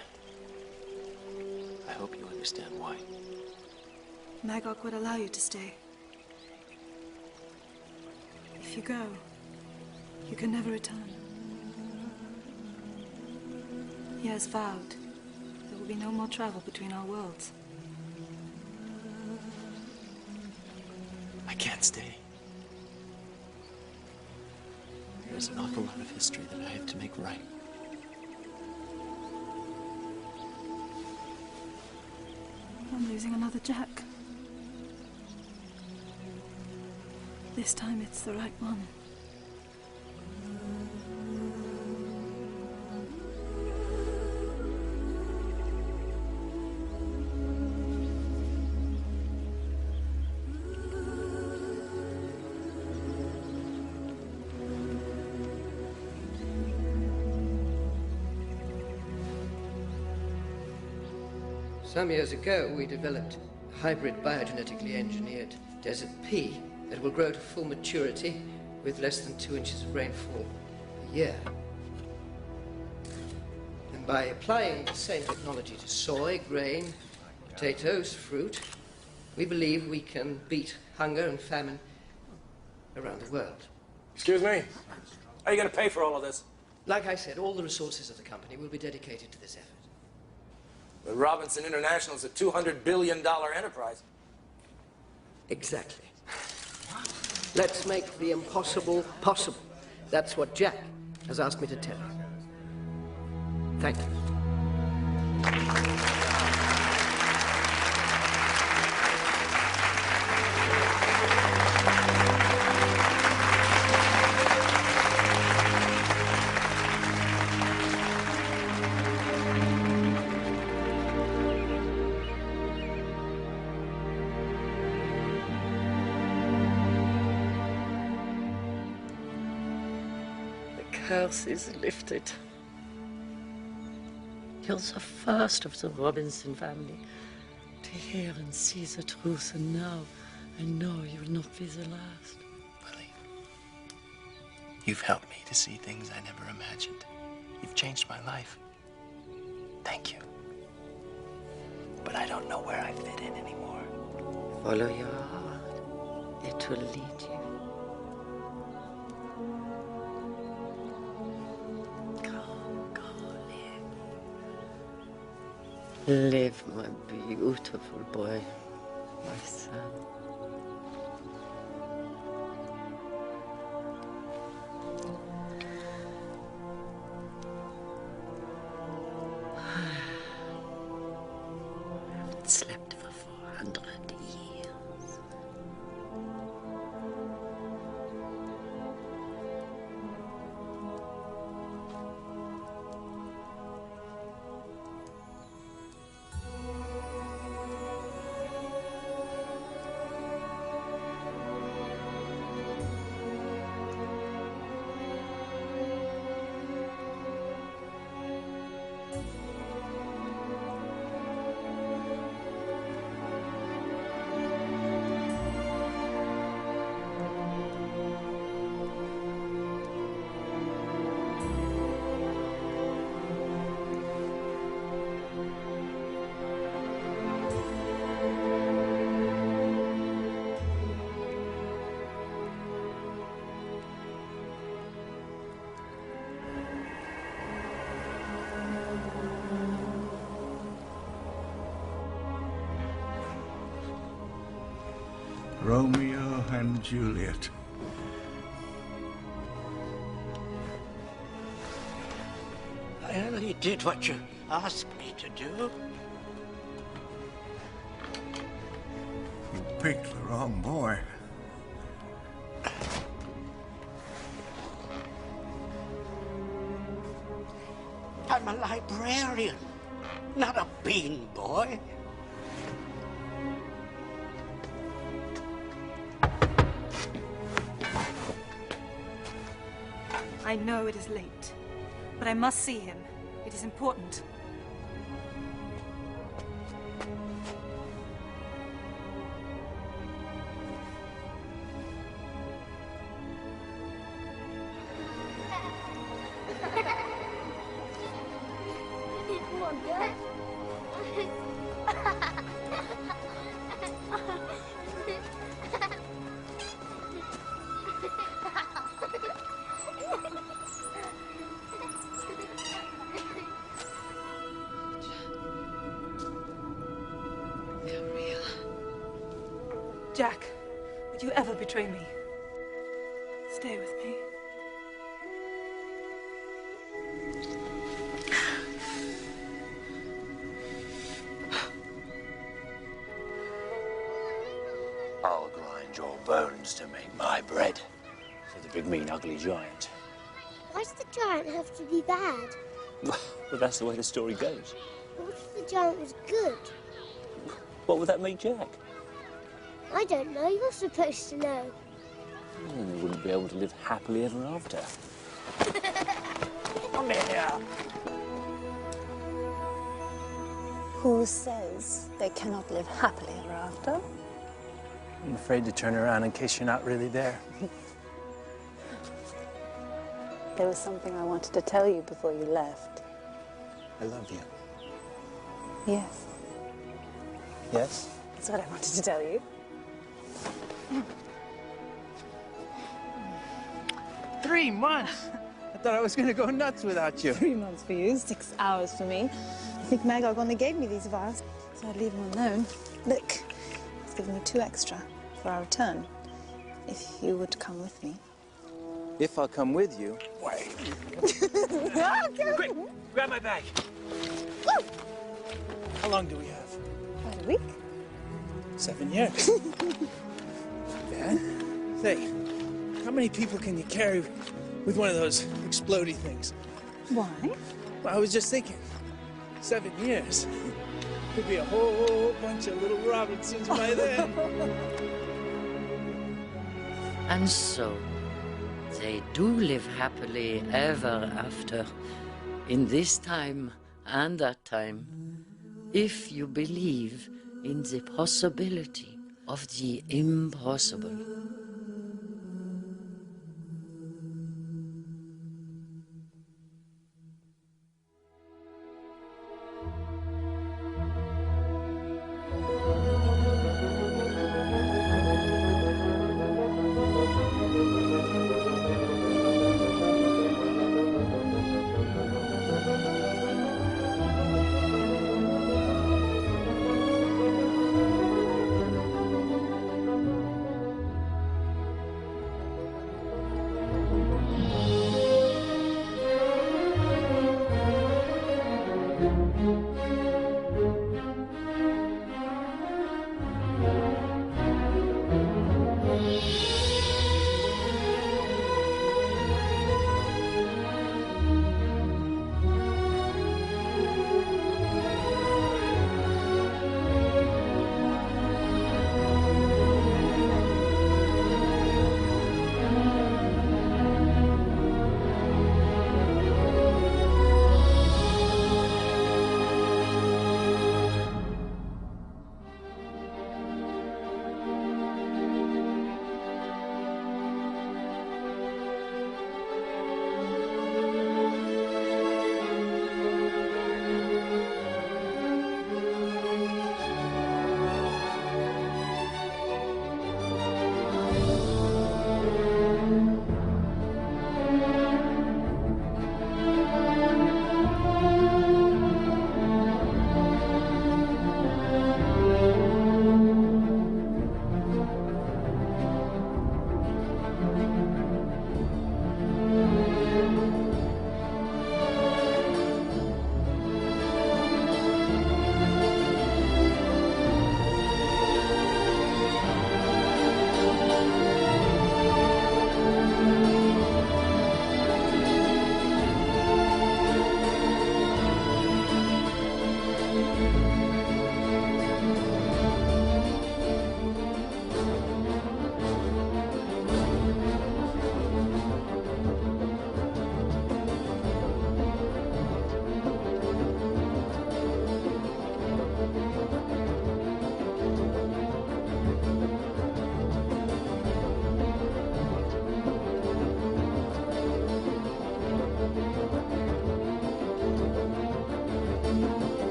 I hope you understand why. Magog would allow you to stay. If you go, you can never return. He has vowed there will be no more travel between our worlds. I can't stay. There's an awful lot of history that I have to make right. I'm losing another Jack. This time it's the right one. Some years ago, we developed a hybrid biogenetically engineered desert pea that will grow to full maturity with less than 2 inches of rainfall a year. And by applying the same technology to soy, grain, potatoes, fruit, we believe we can beat hunger and famine around the world. Excuse me? How are you going to pay for all of this? Like I said, all the resources of the company will be dedicated to this effort. But Robinson International is a $200 billion enterprise. Exactly. Let's make the impossible possible. That's what Jack has asked me to tell you. Thank you. The curse is lifted. You're the first of the Robinson family to hear and see the truth, and now I know you'll not be the last. Lily, you've helped me to see things I never imagined. You've changed my life. Thank you. But I don't know where I fit in anymore. Follow your heart. It will lead you. Live, my beautiful boy, my son. I haven't slept for 400 years. Romeo and Juliet. I only did what you asked me to do. You picked the wrong boy. I'm a librarian, not a bean boy. I know it is late, but I must see him. It is important. Jack, would you ever betray me? Stay with me. draw bones to make my bread for the big, mean, ugly giant. Why does the giant have to be bad? But that's the way the story goes. What if the giant was good? What would that make Jack? I don't know. You're supposed to know. Well, they wouldn't be able to live happily ever after. Come here. Who says they cannot live happily ever after? I'm afraid to turn around in case you're not really there. There was something I wanted to tell you before you left. I love you. Yes, Yes? that's what I wanted to tell you. 3 months? I thought I was going to go nuts without you. 3 months for you, 6 hours for me. I think Magog only gave me these vials, so I'd leave them alone. Look, he's given me 2 extra for our return, if you would come with me. If I'll come with you. Wait. Quick, grab my bag. How long do we have? About a week. 7 years. Bad. Say, how many people can you carry with one of those explodey things? Why? Well, I was just thinking, 7 years. Could be a whole bunch of little Robinsons by then. And so, they do live happily ever after, in this time and that time, if you believe in the possibility of the impossible.